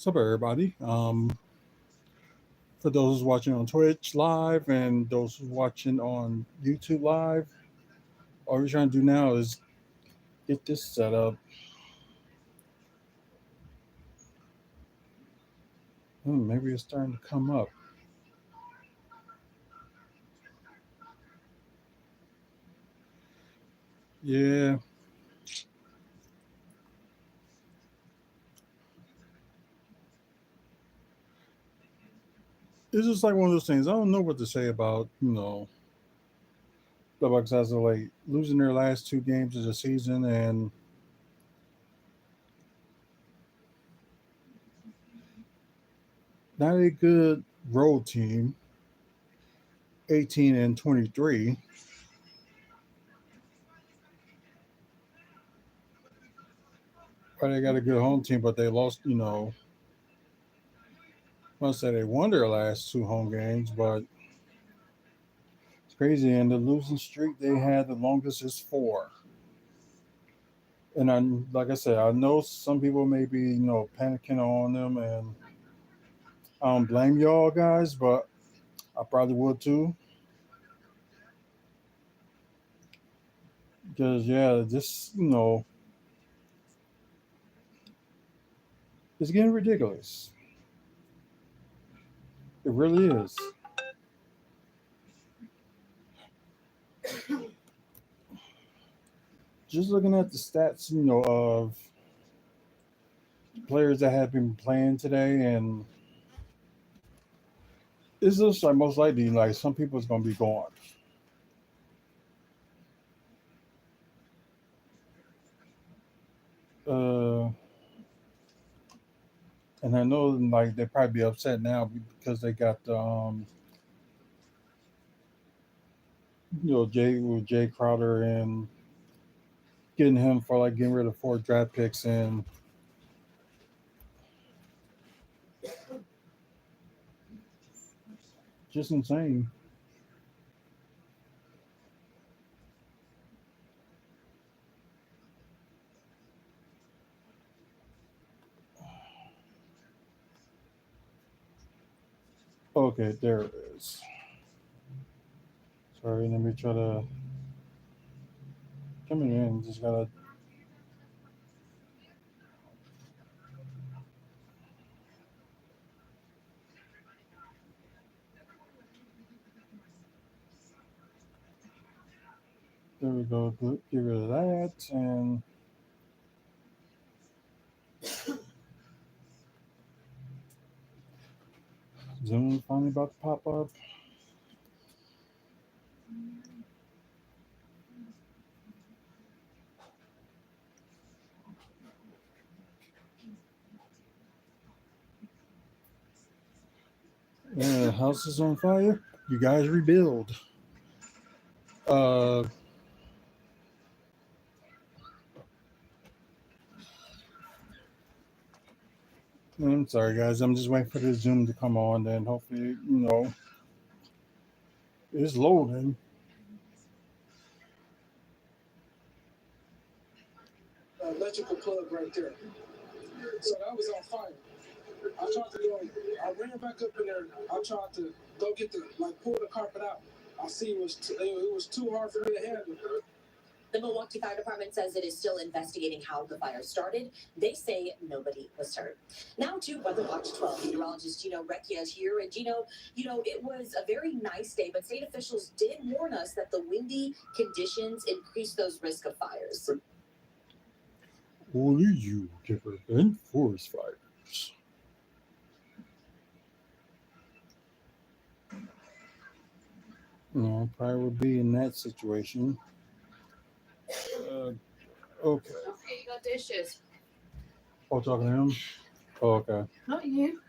What's up, everybody? For those watching on Twitch live and those watching on YouTube live, all we're trying to do now is get this set up. Maybe it's starting to come up. Yeah. It's just like one of those things. I don't know what to say about, the Bucks as of late losing their last two games of the season and not a good road team, 18-23. But they got a good home team, but they lost, I must say they won their last two home games, but it's crazy. And the losing streak they had, the longest is four. And like I said, I know some people may be, panicking on them, and I don't blame y'all guys, but I probably would too. Because yeah, just it's getting ridiculous. It really is. Just looking at the stats, of players that have been playing today, and it's just like most likely like some people's gonna be gone. Uh, and I know like they probably be upset now because they got Jay Crowder and getting him for like getting rid of four draft picks and just insane. Okay, there it is. Sorry, let me try to coming in. Just gotta. There we go. Get rid of that and Zoom finally about to pop up. Yeah, house is on fire. You guys rebuild. Uh, I'm sorry, guys. I'm just waiting for the Zoom to come on. Then hopefully, it's loading. Electrical plug right there. So that was on fire. I tried to go, I ran back up in there. I tried to go get pull the carpet out. I see it was too hard for me to handle. The Milwaukee Fire Department says it is still investigating how the fire started. They say nobody was hurt. Now to Weather Watch 12. Meteorologist Gino Recchia is here. And Gino, it was a very nice day, but state officials did warn us that the windy conditions increase those risk of fires. Only you can prevent forest fires. No, probably would be in that situation. Okay. Okay, you got dishes. Oh, talking to him? Oh, okay. Not you.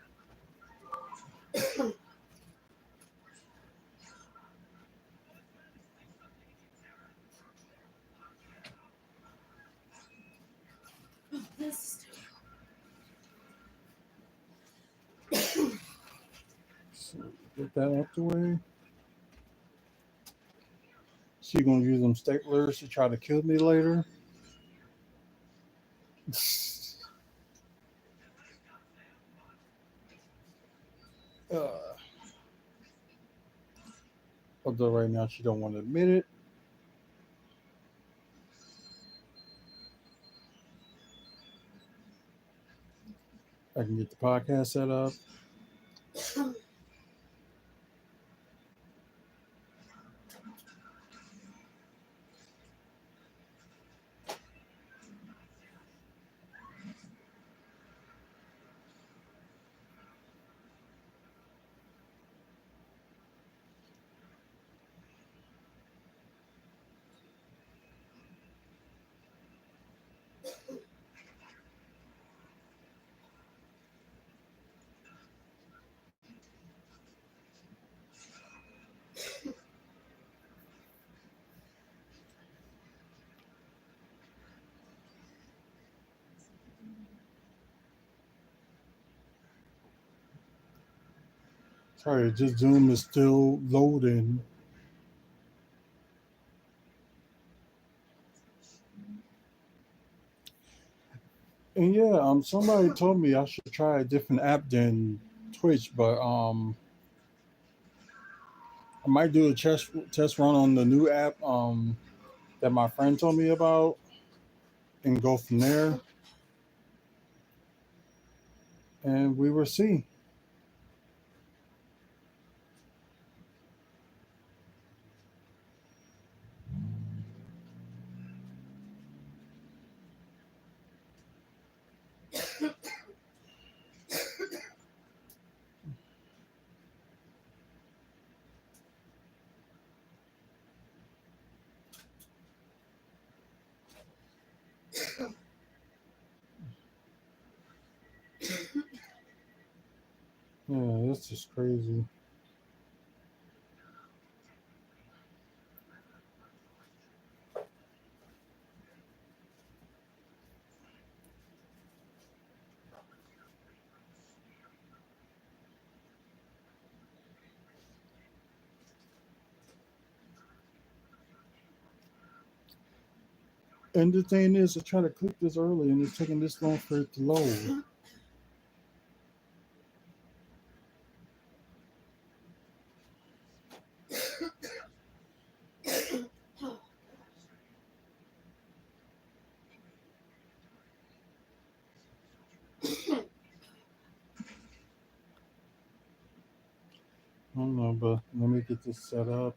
So get that out the way. So you gonna use them staplers to try to kill me later? Uh, Although right now she don't want to admit it. I can get the podcast set up. Sorry, just Zoom is still loading. And yeah, somebody told me I should try a different app than Twitch, but I might do a test run on the new app that my friend told me about and go from there. And we will see. Yeah, this is crazy. And the thing is, I try to click this early, and it's taking this long for it to load. I don't know, but let me get this set up.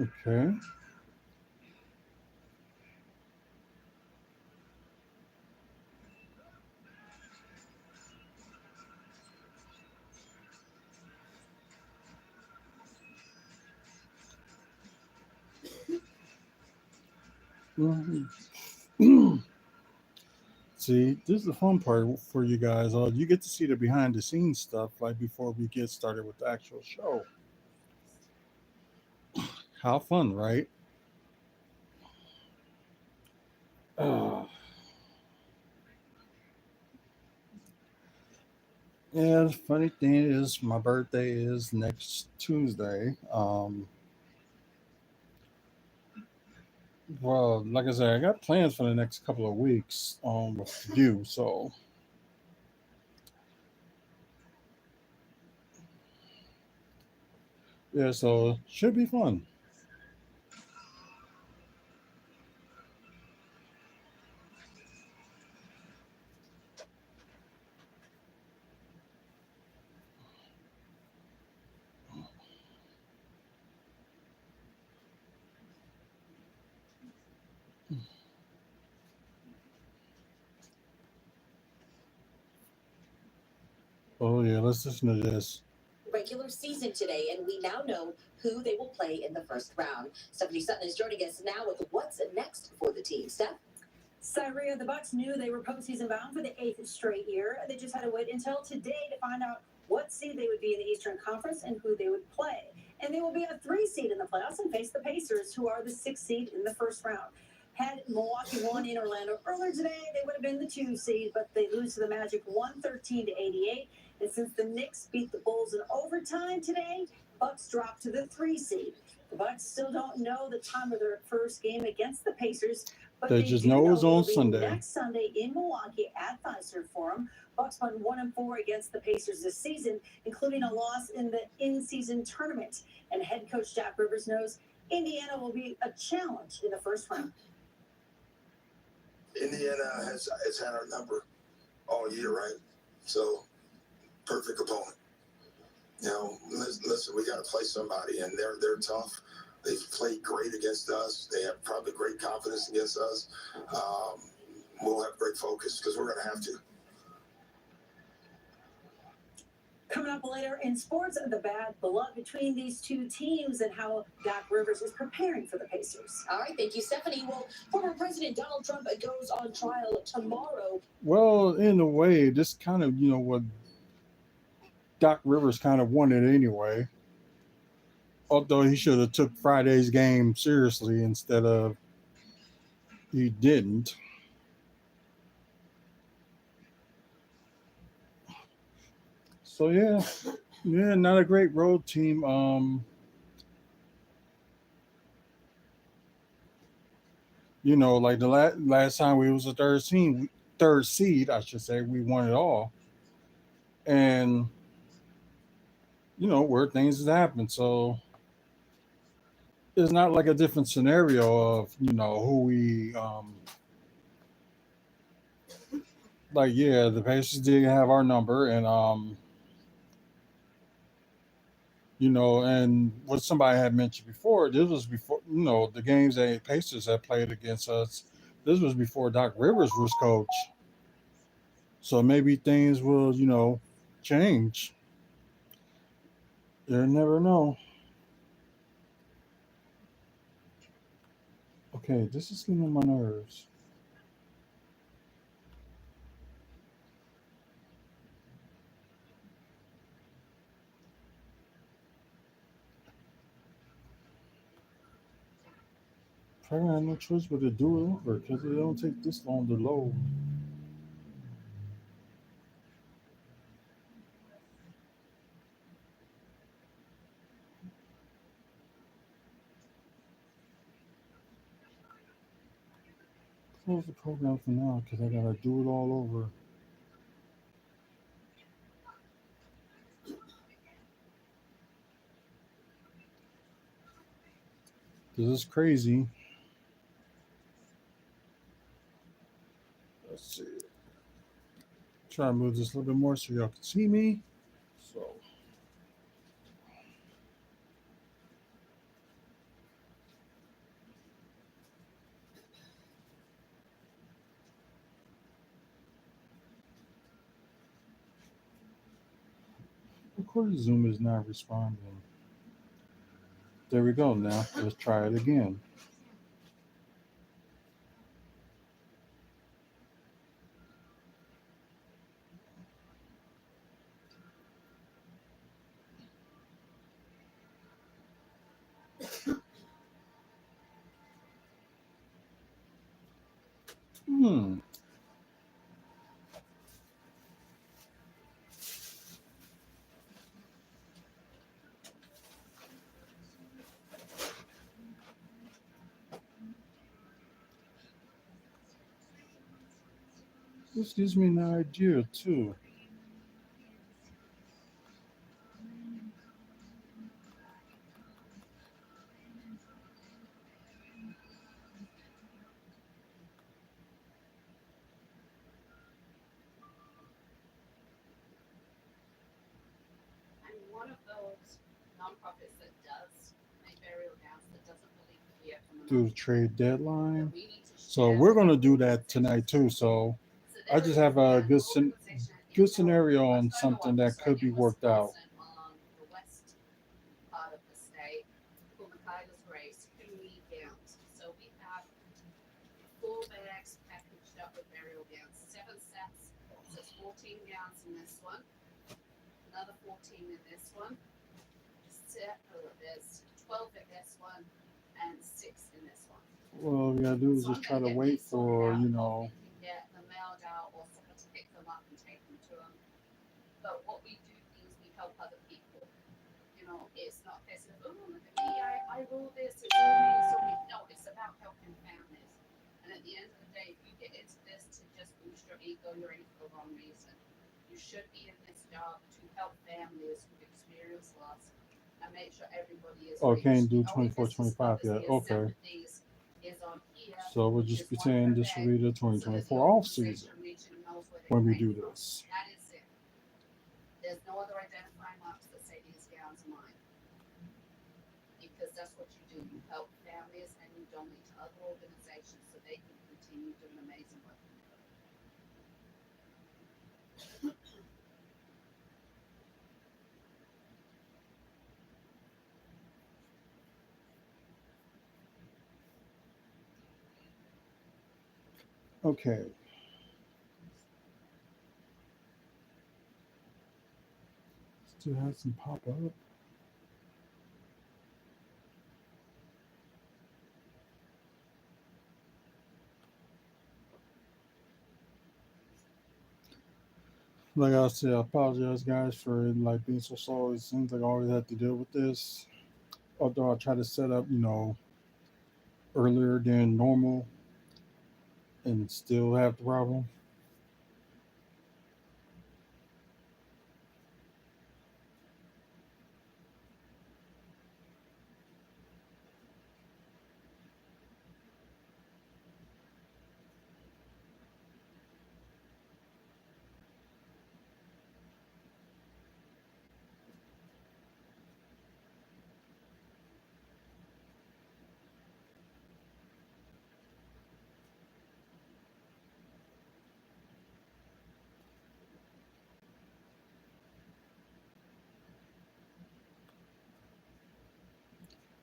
Okay. Mhm. See, this is the fun part for you guys. You get to see the behind the scenes stuff, like before we get started with the actual show. How fun, right? Uh, yeah, the funny thing is, my birthday is next Tuesday. Well, like I said, I got plans for the next couple of weeks what to do. So yeah, so should be fun. Oh yeah, let's listen to this. Regular season today, and we now know who they will play in the first round. Stephanie Sutton is joining us now with what's next for the team. Steph? Cyria, the Bucks knew they were postseason bound for the 8th straight year. They just had to wait until today to find out what seed they would be in the Eastern Conference and who they would play. And they will be a 3 seed in the playoffs and face the Pacers, who are the 6th seed in the first round. Had Milwaukee won in Orlando earlier today, they would have been the 2 seed, but they lose to the Magic 113-88. And since the Knicks beat the Bulls in overtime today, Bucks dropped to the 3 seed. The Bucks still don't know the time of their first game against the Pacers, but They they just do know know it's on it'll be Sunday. next Sunday in Milwaukee at Fiserv Forum. Bucks won 1-4 against the Pacers this season, including a loss in the in-season tournament. And head coach Jack Rivers knows Indiana will be a challenge in the first round. Indiana has had our number all year, right? So, perfect opponent. You know, listen, we got to play somebody, and they're tough. They've played great against us. They have probably great confidence against us. We'll have great focus because we're going to have to. Coming up later in sports, the bad blood between these two teams and how Doc Rivers is preparing for the Pacers. All right, thank you, Stephanie. Well, former President Donald Trump goes on trial tomorrow. Well, in a way, this kind of, what Doc Rivers kind of wanted anyway. Although he should have took Friday's game seriously instead of he didn't. So yeah, not a great road team. Like the last time we was a third seed, I should say, we won it all, and where things has happened. So it's not like a different scenario of who we like. Yeah, the Pacers did have our number, and and what somebody had mentioned before, this was before the games that Pacers had played against us. This was before Doc Rivers was coach. So maybe things will, change. You never know. Okay, this is getting on my nerves. I have no choice but to do it over because it don't take this long to load. Close the program for now because I gotta do it all over. This is crazy. Let's see. Try to move this a little bit more so y'all can see me. So of course Zoom is not responding. There we go now. Let's try it again. Hmm. This gives me an idea too. I'm one of those nonprofits that does make burial grounds that doesn't really hear from the Do the trade deadline. we need to So share we're with gonna the do that organization. tonight too. So So I there just is have a an good organization in good scenario on West something that could be in worked out. Wisconsin on the west part of the state called Michaela's Grace who need gowns. So we have 4 bags packaged up with burial gowns, 7 sets. So it's 14 gowns in this one, another 14 in this one. There's 12 in this one, and 6 in this one. Well, we gotta do is So just I'm try going to to get wait these sorted for, out you and hopefully know. can get them mailed out or someone to pick them up and take them to them. But what we do is we help other people. You know, it's not a case of, oh, look at me, I rule this, it's all me, it's all me. No, it's about helping families. And at the end of the day, if you get into this to just boost your ego, you're in it for the wrong reason. You should be in this job to help families who've experienced loss and make sure everybody is Oh, can't reached. The do only 24, business 25 yet. obviously is Okay. 7 days is on here, So we'll which just is be one saying per this will day, be the so that the 2024 off season organization region knows where they when we came do from. this. That is it. There's no other identifying marks that say these gowns are mine, because that's what you do. You help families and you donate to other organizations so they can continue doing amazing work. Okay. Still has some pop up. Like I said, I apologize, guys, for like being so slow. It seems like I always have to deal with this. Although I try to set up, you know, earlier than normal and still have the problem.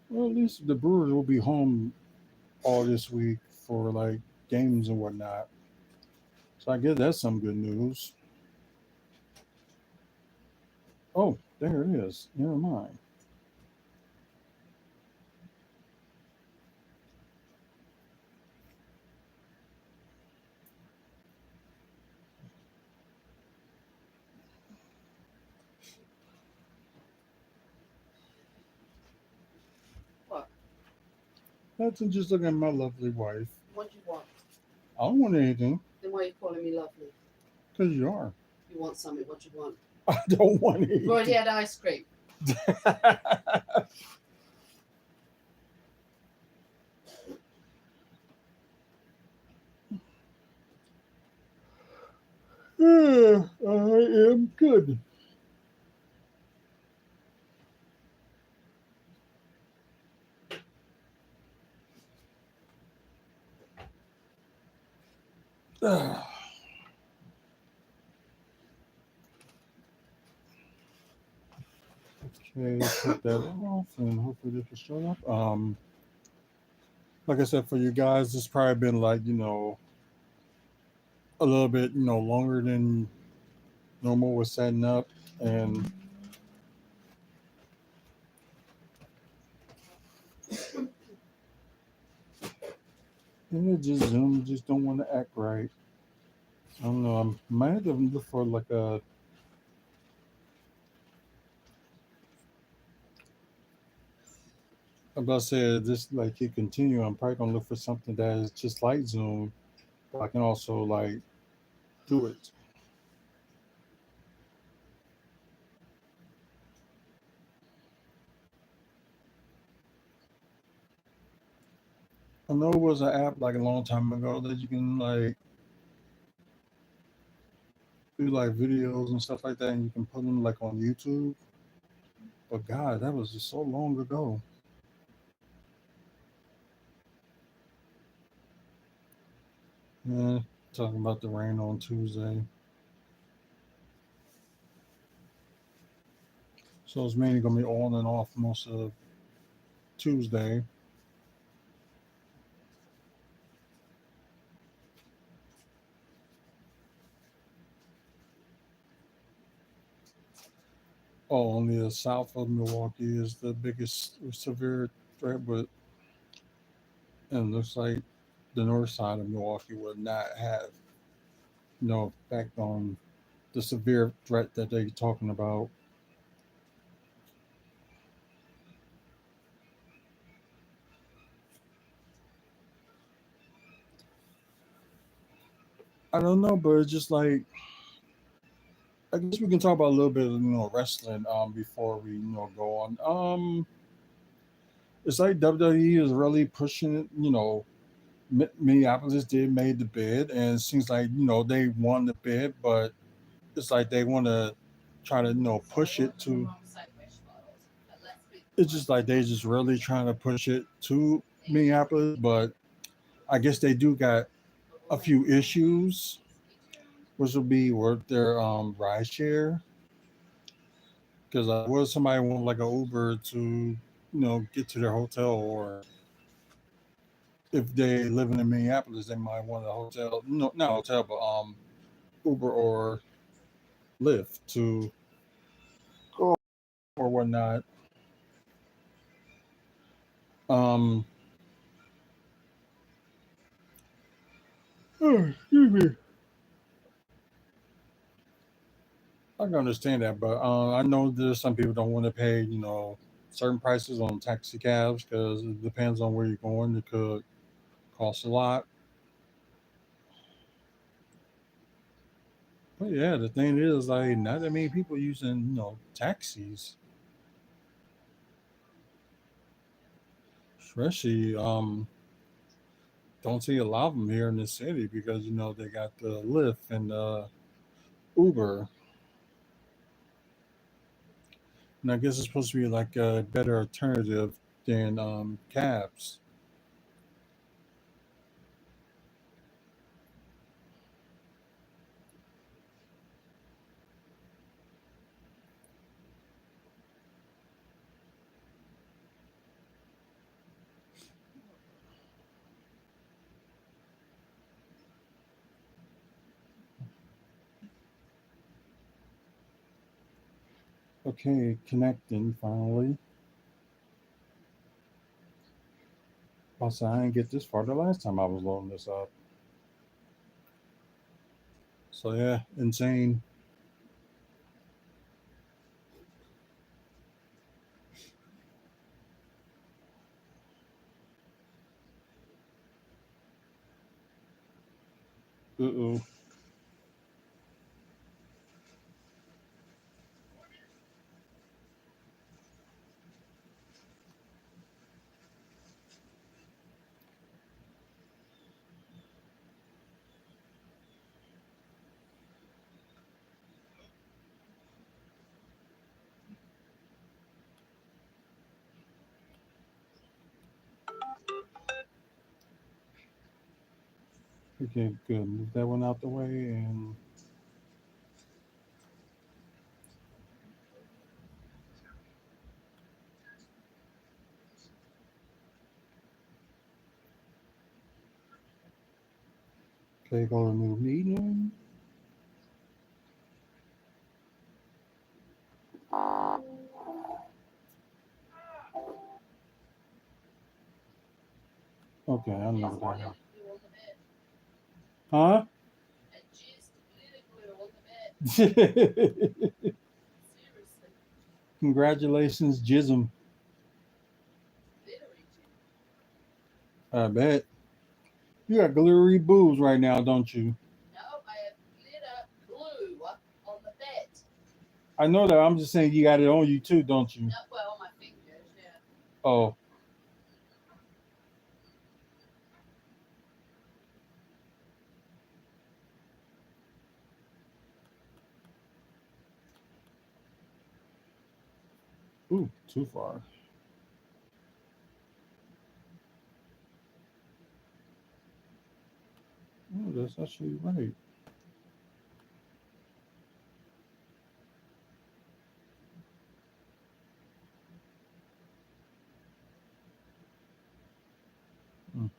Well, at least the Brewers will be home all this week for like games and whatnot. So I guess that's some good news. Oh, there it is. Never mind. What? That's just looking at my lovely wife. What do you want? I don't want anything Then why are you calling me lovely? because you are. You want something? What do you want? I don't want You've already anything. had ice cream. I am good. Okay, put that off and hopefully this will show up. Like I said, for you guys, it's probably been like, you know, a little bit, you know, longer than normal with setting up. And it just Zoom just don't want to act right. I don't know. I might have to look for like a. I'm about to say this like it continue. I'm probably gonna look for something that is just like Zoom, but I can also like do it. I know it was an app like a long time ago that you can like do like videos and stuff like that, and you can put them like on YouTube. But God, that was just so long ago. Yeah, talking about the rain on Tuesday, so it's mainly gonna be on and off most of Tuesday. Oh, only the south of Milwaukee is the biggest severe threat, but and it looks like the north side of Milwaukee would not have no effect on the severe threat that they're talking about. I don't know, but it's just like I guess we can talk about a little bit of wrestling before we go on. It's like WWE is really pushing it. Minneapolis did made the bid, and it seems like they won the bid, but it's like they want to try to push it to. It's just like they just really trying to push it to Minneapolis, but I guess they do got a few issues, which will be worth their ride share. Because what if somebody want like an Uber to get to their hotel, or if they live in Minneapolis, they might want a hotel. No, not hotel, but Uber or Lyft to go or whatnot. Um, excuse me. I can understand that, but I know there's some people don't want to pay certain prices on taxi cabs because it depends on where you're going. It could cost a lot. But yeah, the thing is, like, not that many people using taxis, especially don't see a lot of them here in the city because they got the Lyft and Uber, and I guess it's supposed to be like a better alternative than cabs. Okay, connecting finally. Also, I didn't get this far the last time I was loading this up. So yeah, insane. Uh-oh. Okay, good. Move that one out the way, and okay, go to new meeting. Okay, I know what that is. Huh? Congratulations, Jism. I bet. You got glittery boobs right now, don't you? I know that. I'm just saying you got it on you too, don't you? Oh, ooh, too far. Oh, that's actually right. Mm.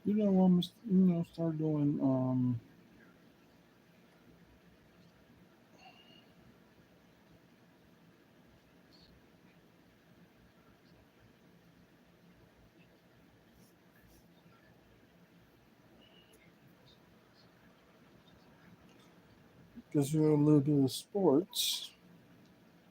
I'm start doing Gives you a little bit of sports.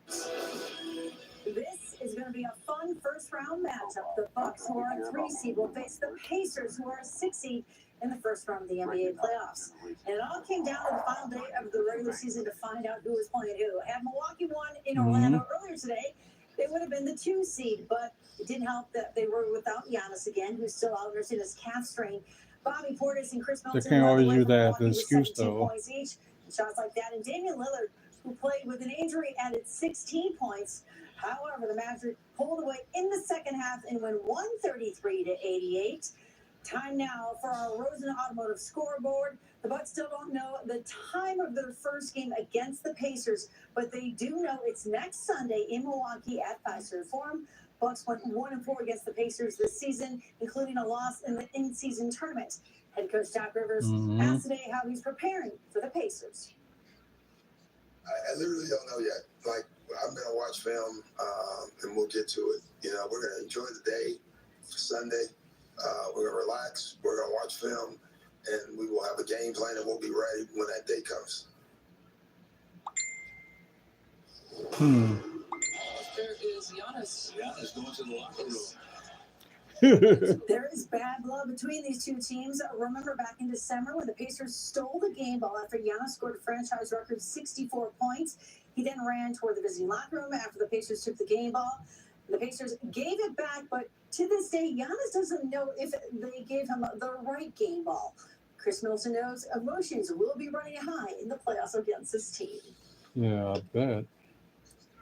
This is going to be a fun first round matchup. The Bucks, who are a 3 seed, will face the Pacers, who are a 6 seed in the first round of the NBA playoffs. And it all came down to the final day of the regular season to find out who was playing who. Had Milwaukee won in Orlando earlier today, they would have been the 2 seed, but it didn't help that they were without Giannis again, who's still out nursing his calf strain. Bobby Portis and Chris They Middleton can't led the always way use for that as Milwaukee an with excuse, 17 though. points each. And shots like that. And Damian Lillard, who played with an injury, added 16 points. However, the Magic pulled away in the second half and went 133-88. Time now for our Rosen Automotive scoreboard. The Bucks still don't know the time of their first game against the Pacers, but they do know it's next Sunday in Milwaukee at Fiserv Forum. Bucks went 1-4 against the Pacers this season, including a loss in the in-season tournament. Head coach Doc Rivers asked today how he's preparing for the Pacers. I literally don't know yet. Like, I'm going to watch film, and we'll get to it. You know, we're going to enjoy the day for Sunday. We're going to relax. We're going to watch film, and we will have a game plan, and we'll be ready when that day comes. There is Giannis. Giannis going to the locker room. There is bad blood between these two teams. Remember back in December when the Pacers stole the game ball after Giannis scored a franchise record 64 points. He then ran toward the visiting locker room after the Pacers took the game ball. The Pacers gave it back, but to this day, Giannis doesn't know if they gave him the right game ball. Chris Middleton knows emotions will be running high in the playoffs against this team. Yeah, I bet.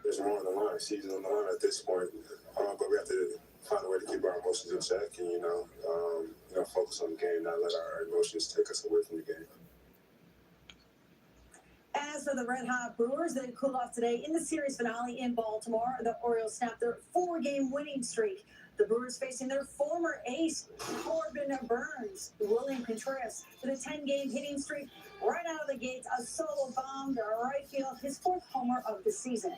There's more on the line, season on the line at this point, but we have to find a way to keep our emotions in check and, focus on the game, not let our emotions take us away from the game. As for the Red Hot Brewers, they cooled off today in the series finale in Baltimore. The Orioles snapped their 4-game winning streak. The Brewers facing their former ace, Corbin Burns. William Contreras with a 10-game hitting streak. Right out of the gates, a solo bomb to right field, his 4th homer of the season.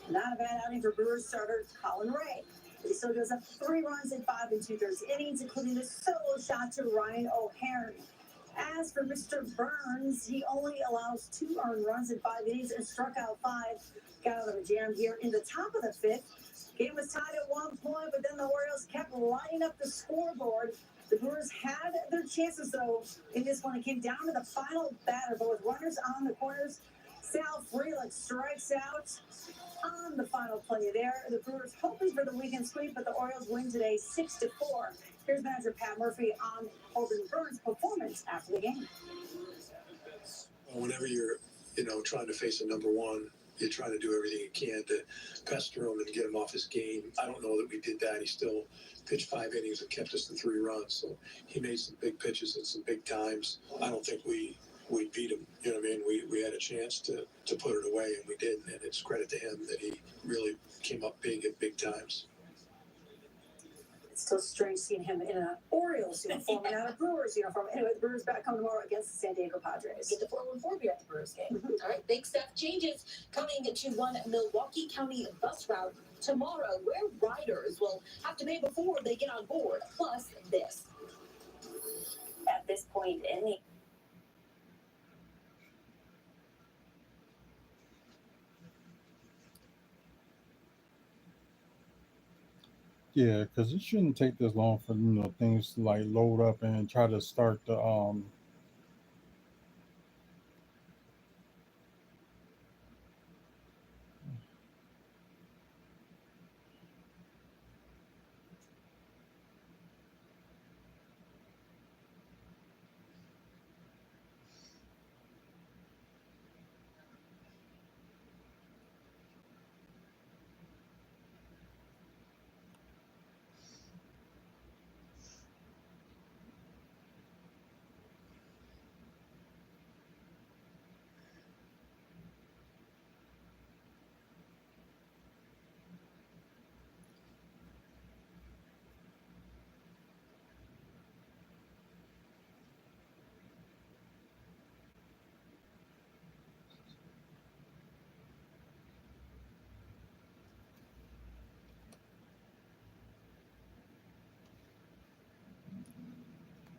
Not a bad outing for Brewers starter Colin Ray. He still goes up 3 runs in 5 2/3 innings, including the solo shot to Ryan O'Hearn. As for Mr. Burns, he only allows 2 earned runs in 5 innings and struck out 5. Got out of a jam here in the top of the 5th. Game was tied at 1 point, but then the Orioles kept lining up the scoreboard. The Brewers had their chances, though, in this one. It came down to the final batter, but with runners on the corners, Sal Frelick strikes out on the final play there. The Brewers hoping for the weekend sweep, but the Orioles win today 6-4. Here's manager Pat Murphy on Corbin Burns' performance after the game. Whenever you're, trying to face a number one, you're trying to do everything you can to pester him and get him off his game. I don't know that we did that. He still pitched 5 innings and kept us to 3 runs. So he made some big pitches at some big times. I don't think we beat him. You know what I mean? We had a chance to put it away, and we didn't. And it's credit to him that he really came up big at big times. It's still strange seeing him in an Orioles uniform and not a Brewers uniform. Anyway, the Brewers back home tomorrow against the San Diego Padres. Get the 414 beer at the Brewers game. All right, big stuff changes coming to one Milwaukee County bus route tomorrow, where riders will have to pay before they get on board. Plus this. At this point, any Yeah, because it shouldn't take this long for things to like load up and try to start the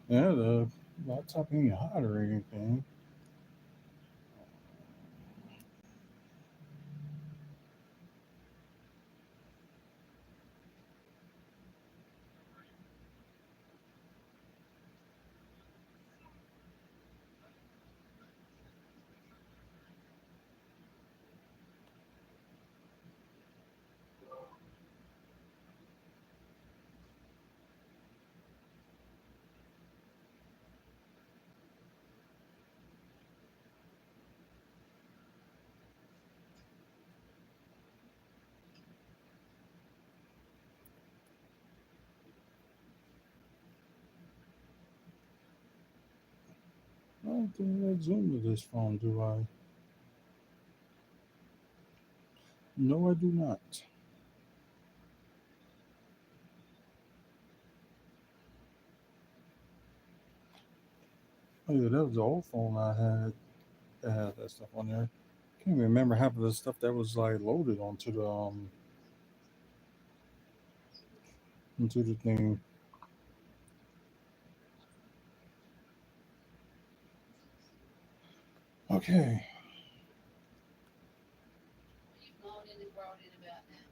the laptop ain't hot or anything. don't think I zoom to this phone, do I? No, I do not. Oh yeah, that was the old phone I had that had that stuff on there. Can't remember half of the stuff that was like loaded onto the into the thing. Okay, What are you moaning and groaning about now?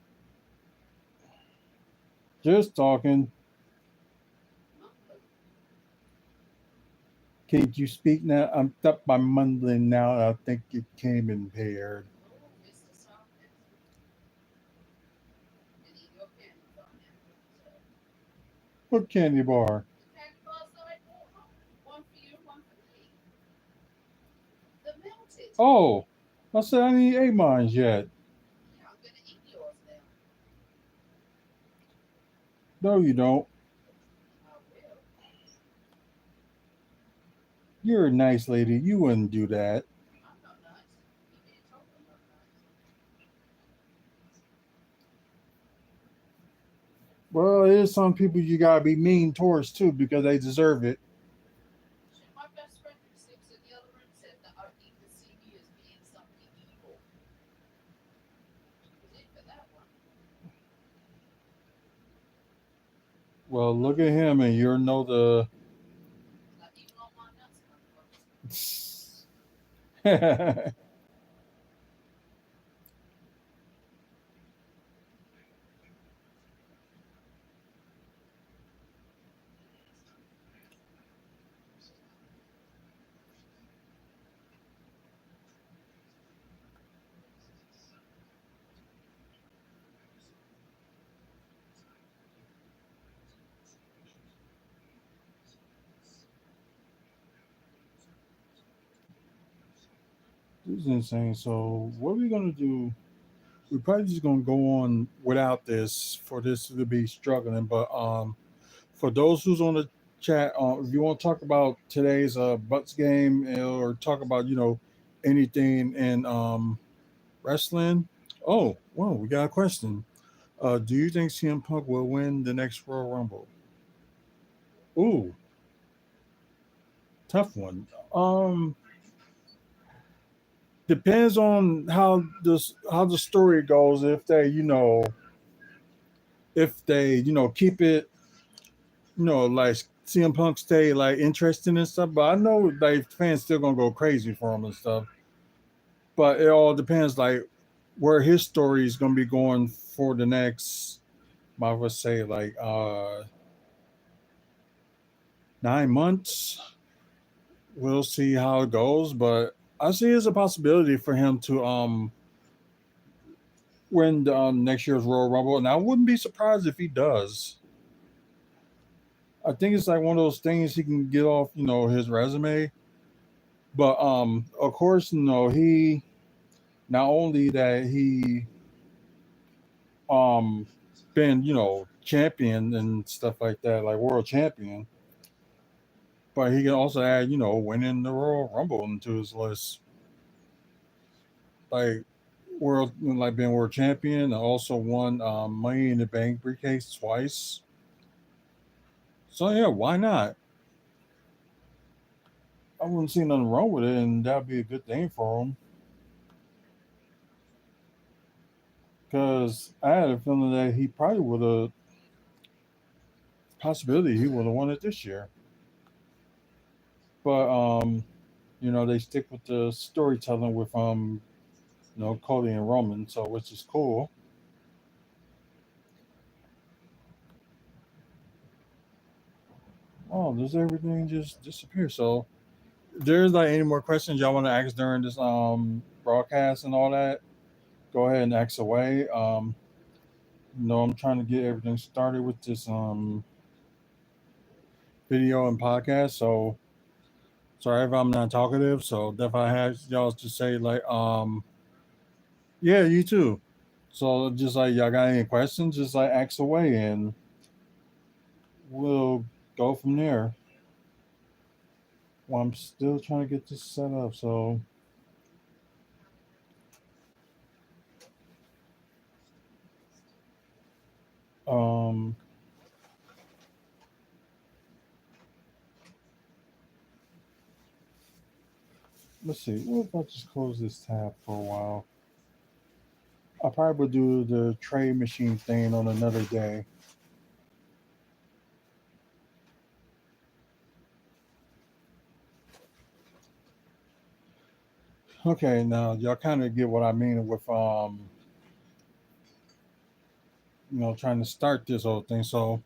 just talking. Mumbling. Can't you speak now? I'm stuck by mumbling now. I think it came impaired. Oh, Mr. Sarcasm. And eat your candy bar now. So, What candy bar? the candy bars that I brought home. One for you, one for me. The melted. Oh, I said I ain't ate mine yet. Yeah, I'm going to eat yours now. No, you don't. I will. You're a nice lady. You wouldn't do that. I'm not nice. You being told I'm not nice. Well, there's some people you gotta be mean towards too because they deserve it. Shit, my best friend who sleeps in the other room said that you can see me as being something evil. She was in for that one. Well, look at him, and you'll know the. Like, even on my nuts, motherfucker. This is insane. So, what are we gonna do? We're probably just gonna go on without this for this to be struggling. But for those who's on the chat, if you want to talk about today's Bucks game or talk about anything in wrestling. Oh, well, we got a question. Do you think CM Punk will win the next Royal Rumble? Ooh, tough one. Depends on how the story goes. If they keep it like CM Punk stay like interesting and stuff. But I know like fans still gonna go crazy for him and stuff. But it all depends like where his story is gonna be going for the next. I would say like 9 months. We'll see how it goes, but I see it's a possibility for him to win the, next year's Royal Rumble, and I wouldn't be surprised if he does. I think it's like one of those things he can get off, his resume. But of course, he not only that he um been, champion and stuff like that, like world champion, but he can also add, winning the Royal Rumble into his list. Like like being world champion and also won Money in the Bank briefcase twice. So yeah, why not? I wouldn't see nothing wrong with it, and that'd be a good thing for him. Because I had a feeling that he probably would have possibility he would have won it this year. But they stick with the storytelling with Cody and Roman, so which is cool. Oh, does everything just disappear? So there's like any more questions y'all want to ask during this broadcast and all that? Go ahead and ask away. I'm trying to get everything started with this video and podcast. So sorry if I'm not talkative. So if I have y'all to say like yeah, you too. So just like y'all got any questions, just like ask away and we'll go from there. Well, I'm still trying to get this set up. So, um, let's see. What if I just close this tab for a while? I probably would do the trade machine thing on another day. Okay, now y'all kind of get what I mean with trying to start this whole thing. So,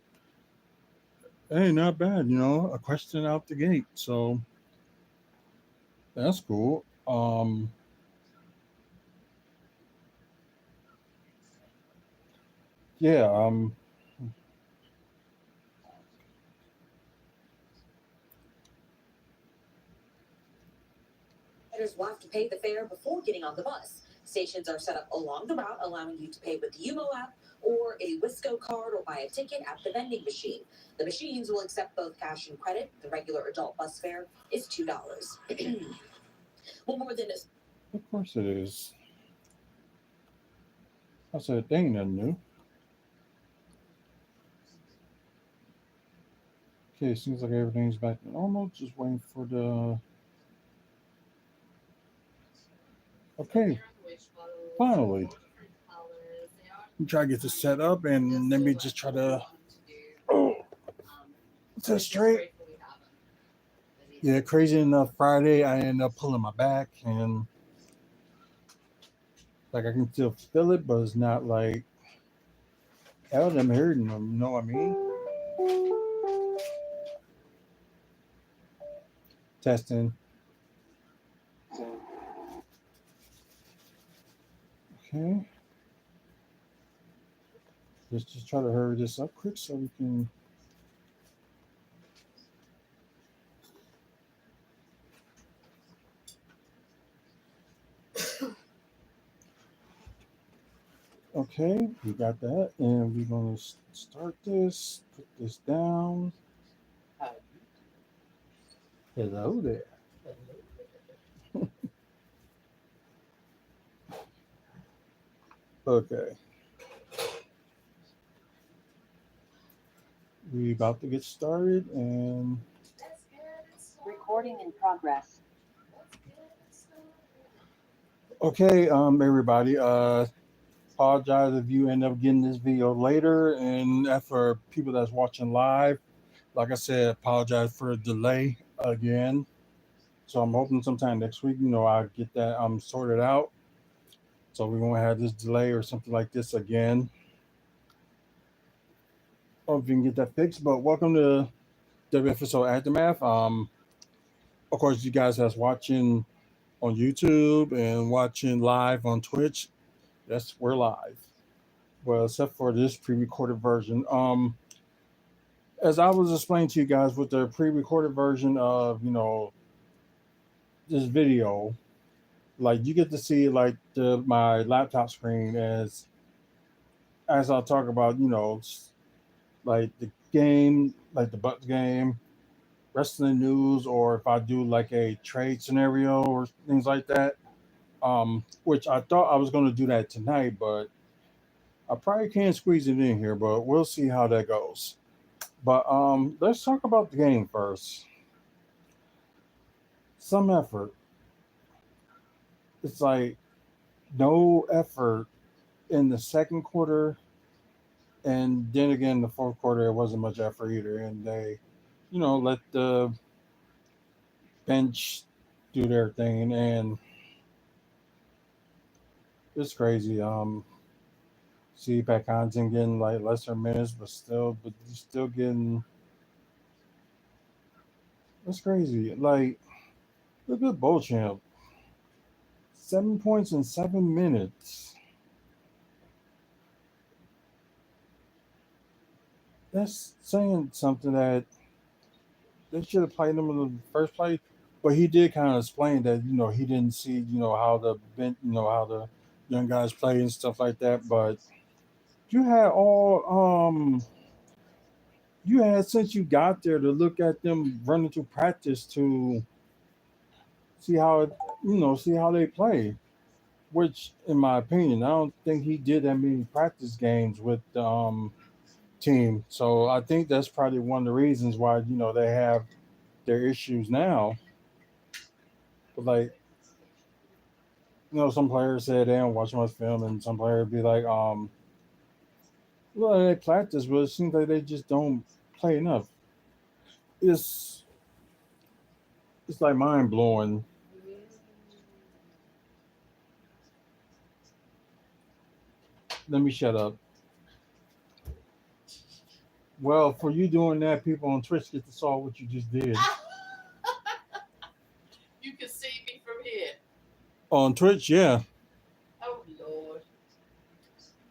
hey, not bad. A question out the gate. So that's cool. Yeah. Riders will have to pay the fare before getting on the bus. Stations are set up along the route, allowing you to pay with the UMO app or a Wisco card or buy a ticket at the vending machine. The machines will accept both cash and credit. The regular adult bus fare is $2. Well, more than a Of course it is. I said, they ain't nothing new. Okay, seems like everything's back to normal. Just waiting for the. Okay, finally. I'm trying to get this set up and let me just try to. Oh, set straight. Yeah, crazy enough, Friday I ended up pulling my back and like I can still feel it, but it's not like hell, I'm hurting them. You know what I mean? Testing. Okay. Just try to hurry this up quick so we can. Okay, we got that, and we're gonna start this. Put this down. Hello there. Okay, we about to get started, and Recording in progress. okay, everybody. Apologize if you end up getting this video later, and for people that's watching live, like I said, apologize for the delay again. So I'm hoping sometime next week, I get that sorted out. So we won't have this delay or something like this again. Hope we can get that fixed. But welcome to WFSO Aftermath. Of course, you guys that's watching on YouTube and watching live on Twitch, yes, we're live. Well, except for this pre-recorded version. As I was explaining to you guys with the pre-recorded version of this video, like you get to see like my laptop screen as I talk about like the game, like the Bucks game, wrestling news, or if I do like a trade scenario or things like that. Which I thought I was going to do that tonight, but I probably can't squeeze it in here. But we'll see how that goes. But let's talk about the game first. Some effort. It's like no effort in the second quarter, and then again the fourth quarter it wasn't much effort either, and they, let the bench do their thing, and it's crazy. See Pat Connaughton getting like lesser minutes, but he's still getting. It's crazy. Like look at Beauchamp, 7 points in 7 minutes. That's saying something that they should have played him in the first place. But he did kind of explain that he didn't see how the how the young guys play and stuff like that. But you had all You had since you got there to look at them running through practice to see how it, see how they play. Which, in my opinion, I don't think he did that many practice games with the team. So I think that's probably one of the reasons why they have their issues now. But like some players say they don't watch much film, and some players be like, well, they practice, but it seems like they just don't play enough. It's it's like mind blowing. Let me shut up. Well, for you doing that, people on Twitch get to saw what you just did. You can see me from here. On Twitch, yeah. Oh Lord,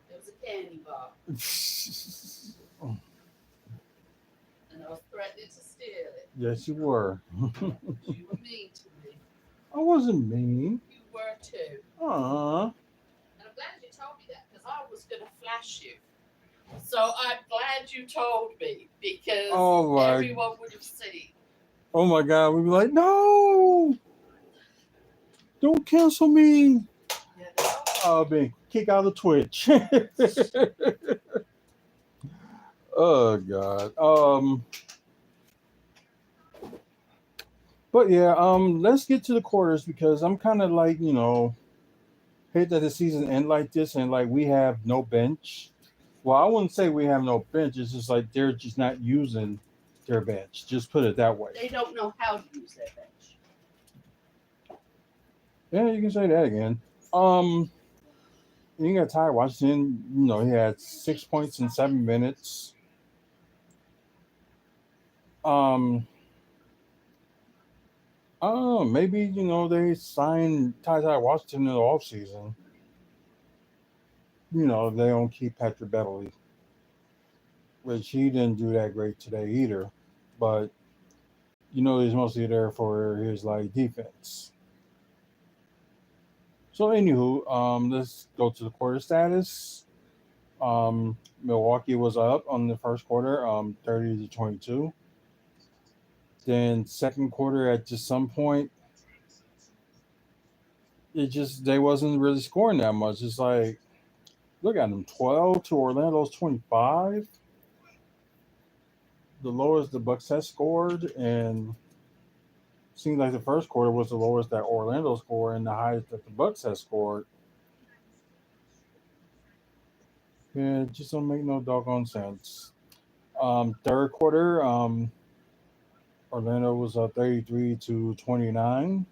it was a candy bar, and I was threatening to steal it. Yes, you were. You were mean to me. I wasn't mean. You were too. Aww. And I'm glad you told me that because I was going to flash you. So I'm glad you told me because everyone would have seen. Oh my God, we'd be like, no, don't cancel me. I'll be kicked out of Twitch. Oh God. But yeah, let's get to the quarters because I'm kind of like, hate that the season end like this and like we have no bench. Well, I wouldn't say we have no bench. It's just like they're just not using their bench. Just put it that way. They don't know how to use their bench. Yeah, you can say that again. You got Ty Washington. He had 6 points in 7 minutes. Um, I don't know. Maybe they signed Ty Washington in the offseason. They don't keep Patrick Beverly, which he didn't do that great today either. But he's mostly there for his like defense. So anywho, let's go to the quarter status. Milwaukee was up on the first quarter, 30-22. Then second quarter at just some point, they wasn't really scoring that much. It's like look at them, 12 to Orlando's 25. The lowest the Bucks has scored, and seems like the first quarter was the lowest that Orlando scored and the highest that the Bucks has scored. Yeah, it just don't make no doggone sense. Third quarter, Orlando was up 33-29.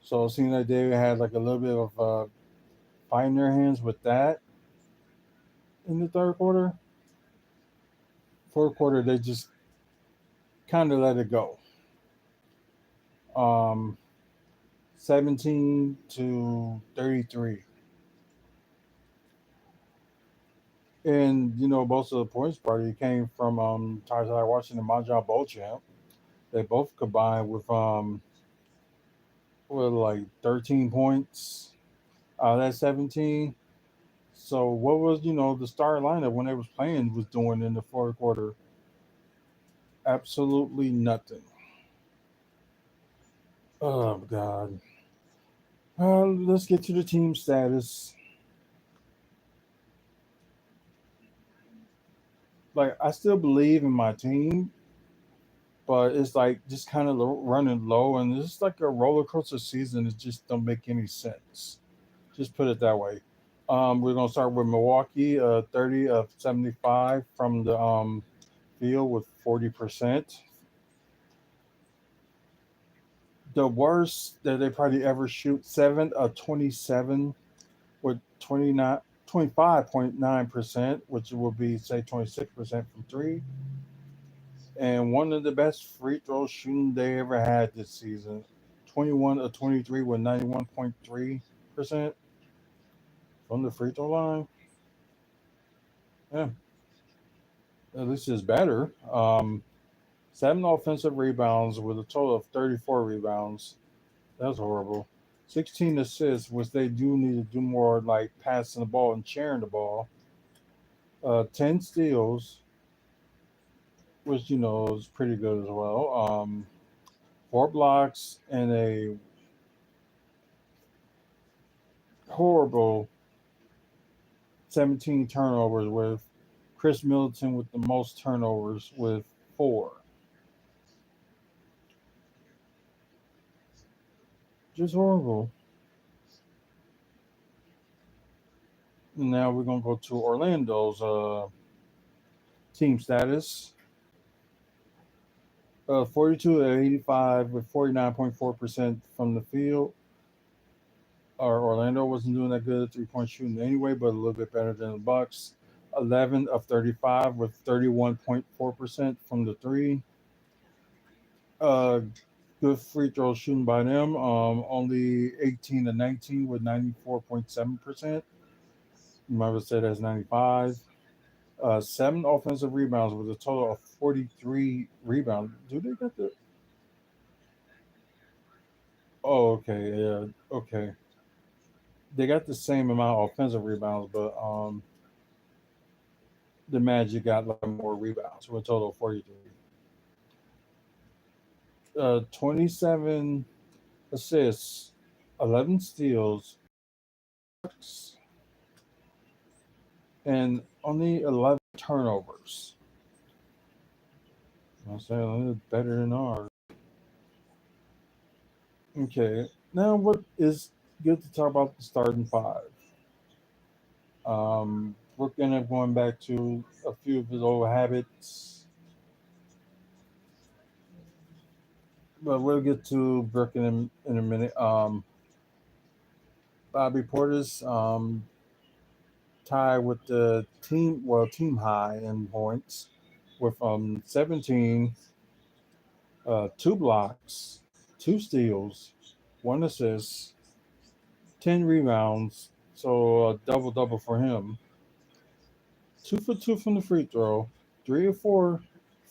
So it seemed like they had like a little bit of fight in their hands with that in the third quarter. Fourth quarter, they just kind of let it go. 17-33. And most of the points party came from Tarzai Washington and Majah Beauchamp. They both combined with like 13 points out of that 17. So what was the starting lineup when they was playing was doing in the fourth quarter? Absolutely nothing. Oh God. Let's get to the team status. Like I still believe in my team, but it's like just kind of running low, and it's like a roller coaster season. It just don't make any sense. Just put it that way. We're gonna start with Milwaukee, 30 of 75 from the field with 40%. The worst that they probably ever shoot, 7 of 27 with 25.9%, which will be say 26% from three. And one of the best free throw shooting they ever had this season, 21 of 23 with 91.3% from the free throw line. Yeah, at least it's better. 7 offensive rebounds with a total of 34 rebounds. That's horrible. 16 assists, which they do need to do more like passing the ball and sharing the ball. 10 steals. which is pretty good as well. 4 blocks and a horrible 17 turnovers, with Chris Middleton with the most turnovers with 4. Just horrible. Now we're gonna go to Orlando's team status. 42 to 85 with 49.4% from the field. Orlando wasn't doing that good at 3-point shooting anyway, but a little bit better than the Bucks. 11 of 35 with 31.4% from the three. Uh, Good free throw shooting by them. Only 18 to 19 with 94.7%. You might have said that's 95. 7 offensive rebounds with a total of 43 rebounds. Do they get the? Oh, okay, yeah, okay. They got the same amount of offensive rebounds, but the Magic got like more rebounds with a total of 43. 27 assists, 11 steals, and only 11 turnovers. I'm saying it's better than ours. Okay, now what is good to talk about the starting five? We're gonna going back to a few of his old habits, but we'll get to Brooke in a minute. Bobby Portis tied with the team high in points with 17, 2 blocks, 2 steals, 1 assist, 10 rebounds. So a double double for him. 2 for 2 from the free throw, 3 or 4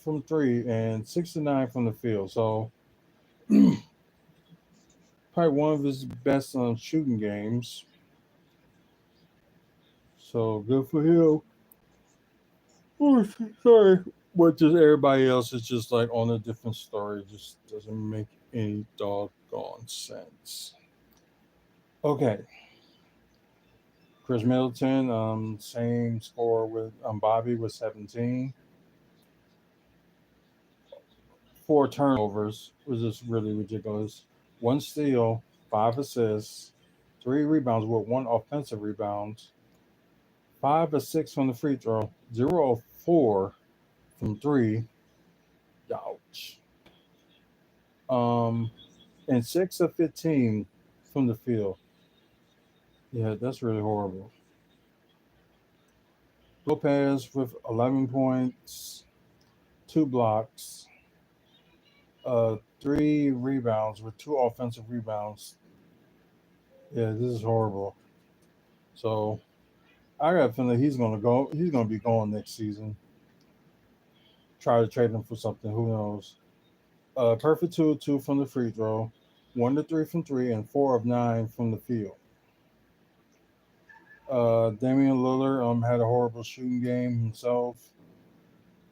from three, and 6 to 9 from the field. So probably one of his best shooting games. So good for him. Oh, sorry. But just everybody else is just like on a different story. Just doesn't make any doggone sense. Okay. Chris Middleton, same score with Bobby with 17. 4 turnovers was just really ridiculous. 1 steal, 5 assists, 3 rebounds with 1 offensive rebound, 5 of 6 from the free throw, 0 of 4 from three. Ouch. Um, and 6 of 15 from the field. Yeah, that's really horrible. Lopez with 11 points, 2 blocks, 3 rebounds with 2 offensive rebounds. Yeah, this is horrible. So I got a feeling he's gonna go. He's gonna be going next season. Try to trade him for something. Who knows? Perfect 2 of 2 from the free throw, 1 to 3 from three, and 4 of 9 from the field. Damian Lillard had a horrible shooting game himself.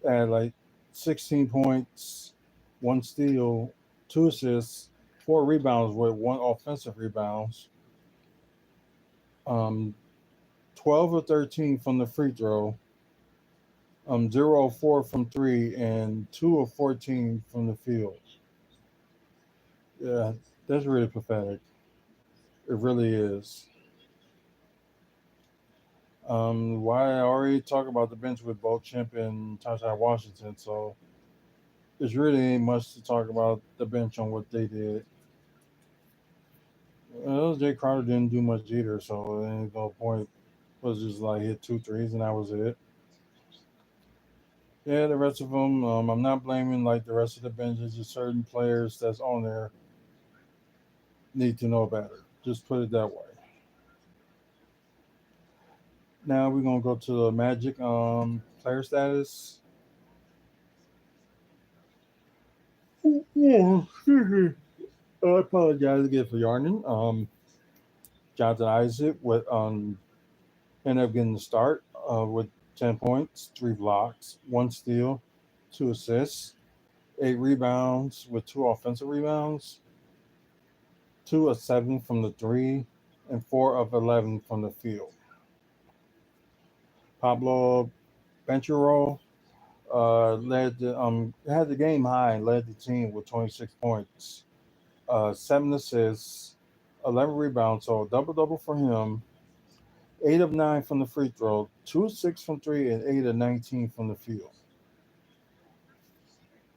Had like 16 points, 1 steal, 2 assists, 4 rebounds with 1 offensive rebounds. Um, 12 of 13 from the free throw, 0 of 4 from three, and 2 of 14 from the field. Yeah, that's really pathetic. It really is. Why I already talked about the bench with both Chimp and Tasha Washington, so there's really ain't much to talk about the bench on what they did. Jay Crowder didn't do much either, so there ain't no point. Was just like hit 2 threes and that was it. Yeah, the rest of them, I'm not blaming like the rest of the bench. It's just certain players that's on there need to know better. Just put it that way. Now we're gonna go to the Magic player status. Yeah, I apologize again for yarning. Jonathan Isaac with ended up getting the start with 10 points, 3 blocks, 1 steal, 2 assists, 8 rebounds with 2 offensive rebounds, 2 of 7 from the three, and 4 of 11 from the field. Pablo Benchero had the game high and led the team with 26 points, 7 assists, 11 rebounds, so double double for him. 8 of 9 from the free throw, 2 of 6 from three, and 8 of 19 from the field.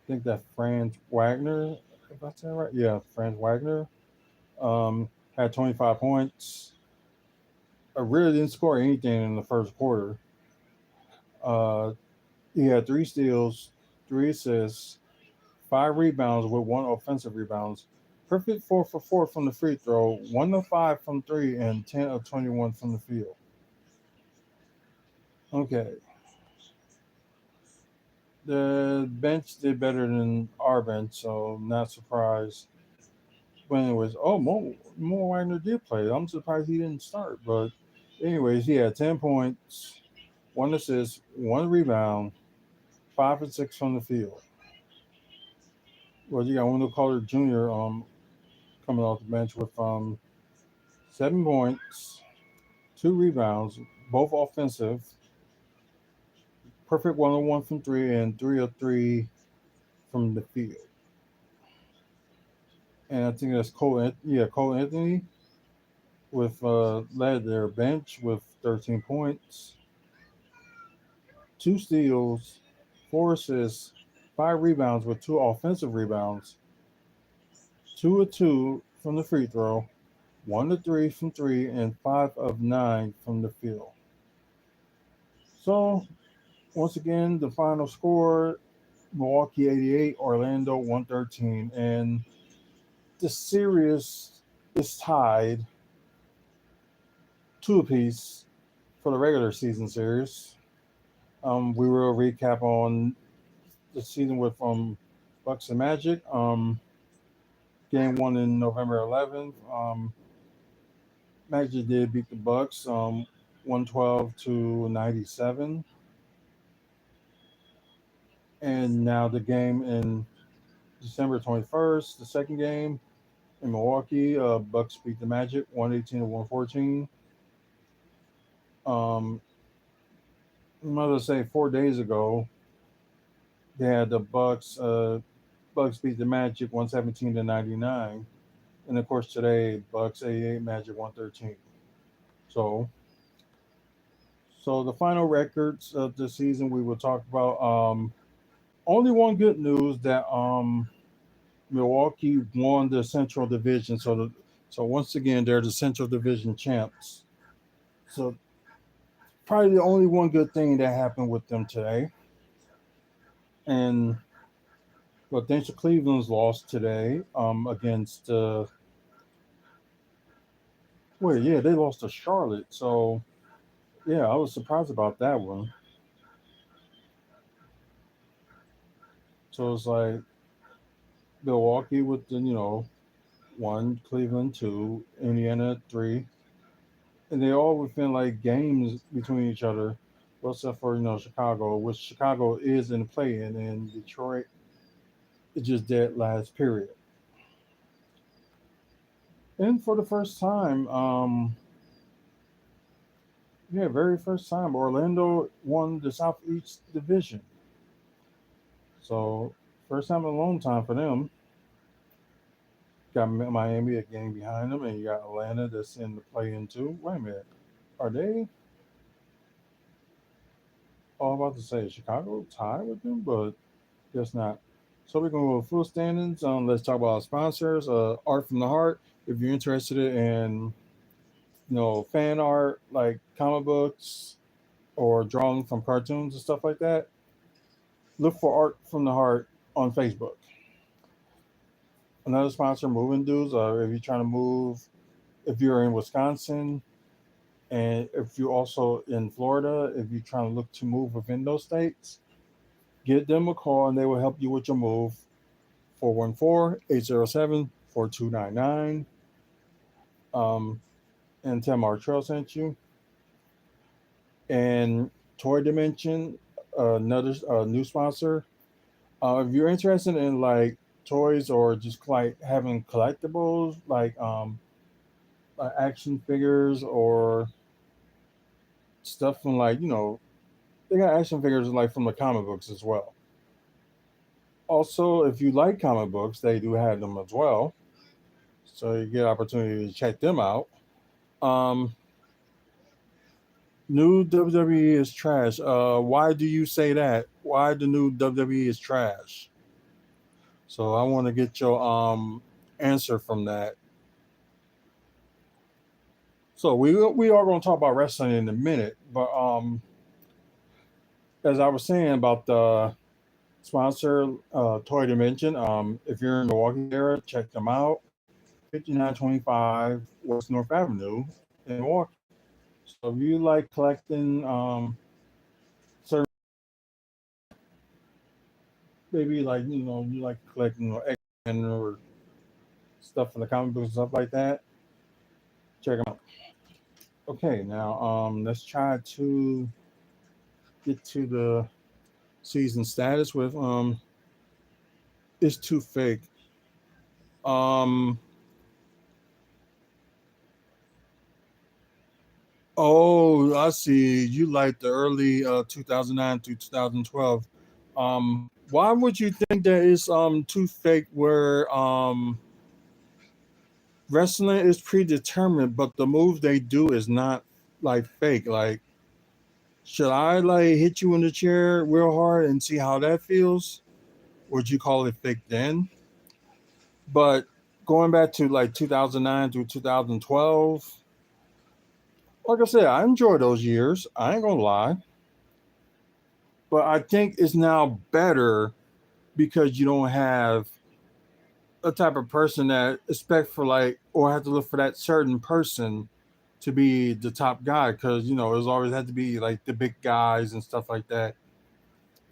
I think that Franz Wagner, if I say it right, yeah, Franz Wagner, had 25 points. I really didn't score anything in the first quarter. Uh, he had 3 steals, 3 assists, 5 rebounds with 1 offensive rebounds. Perfect 4 for 4 from the free throw, 1 of 5 from 3, and 10 of 21 from the field. Okay. The bench did better than our bench, so not surprised. But anyways, Mo Wagner did play. I'm surprised he didn't start. But anyways, he had 10 points, 1 assist, 1 rebound, 5 and 6 from the field. Well, you got Wendell Carter Jr. Coming off the bench with 7 points, 2 rebounds, both offensive, perfect 1-on-1 from 3, and 3 of 3 from the field. And I think that's Cole Anthony with led their bench with 13 points, 2 steals, 4 assists, 5 rebounds with 2 offensive rebounds, 2 of 2 from the free throw, 1 of 3 from 3, and 5 of 9 from the field. So once again, the final score: Milwaukee 88, Orlando 113, and the series is tied 2 apiece for the regular season series. We will recap on the season with Bucks and Magic. Game 1 in November 11th. Magic did beat the Bucks 112-97. And now the game in December 21st, the second game in Milwaukee, Bucks beat the Magic 118-114. I'm going to say 4 days ago, they had the Bucks. Bucks beat the Magic 117-99, and of course today Bucks 88, Magic 113. So the final records of the season we will talk about. Only one good news that Milwaukee won the Central Division. So once again they're the Central Division champs. So probably the only one good thing that happened with them today. And but thanks to Cleveland's loss today against they lost to Charlotte. So yeah, I was surprised about that one. So it's like Milwaukee with the 1, Cleveland 2, Indiana 3, and they all within like games between each other. Well, except for Chicago, which Chicago is in the play-in, and Detroit is just dead last period. And for the first time, very first time, Orlando won the Southeast Division. So first time in a long time for them. Got Miami a game behind them, and you got Atlanta that's in the play-in too. Wait a minute, are they? All about to say Chicago tied with them, but guess not. So we're gonna go with full standings. Let's talk about our sponsors. Art from the Heart. If you're interested in fan art like comic books or drawing from cartoons and stuff like that, look for Art from the Heart on Facebook. Another sponsor, Moving Dudes. If you're trying to move, if you're in Wisconsin, and if you're also in Florida, if you're trying to look to move within those states, give them a call and they will help you with your move. 414-807-4299. And tell Martrell sent you. And Toy Dimension, another new sponsor. If you're interested in like toys or just like having collectibles, like action figures or stuff from like they got action figures like from the comic books as well. Also, if you like comic books, they do have them as well, so you get opportunity to check them out. Um, New WWE is trash. Why do you say that? Why the new WWE is trash? So I want to get your answer from that. So we are going to talk about wrestling in a minute, but as I was saying about the sponsor Toy Dimension, if you're in the Milwaukee area, check them out. 5925 West North Avenue in Milwaukee. So if you like collecting certain, maybe like you like collecting X-Men or stuff from the comic books and stuff like that, check them out. Okay, now let's try to get to the season status with it's too fake. Um oh, I see. You like the early 2009 to 2012. Why would you think that it's too fake where wrestling is predetermined but the move they do is not like fake? Like should I like hit you in the chair real hard and see how that feels? Would you call it fake then? But going back to like 2009 through 2012, like I said, I enjoy those years. I ain't gonna lie. But I think it's now better because you don't have a type of person that expect for like or have to look for that certain person to be the top guy because it's always had to be like the big guys and stuff like that.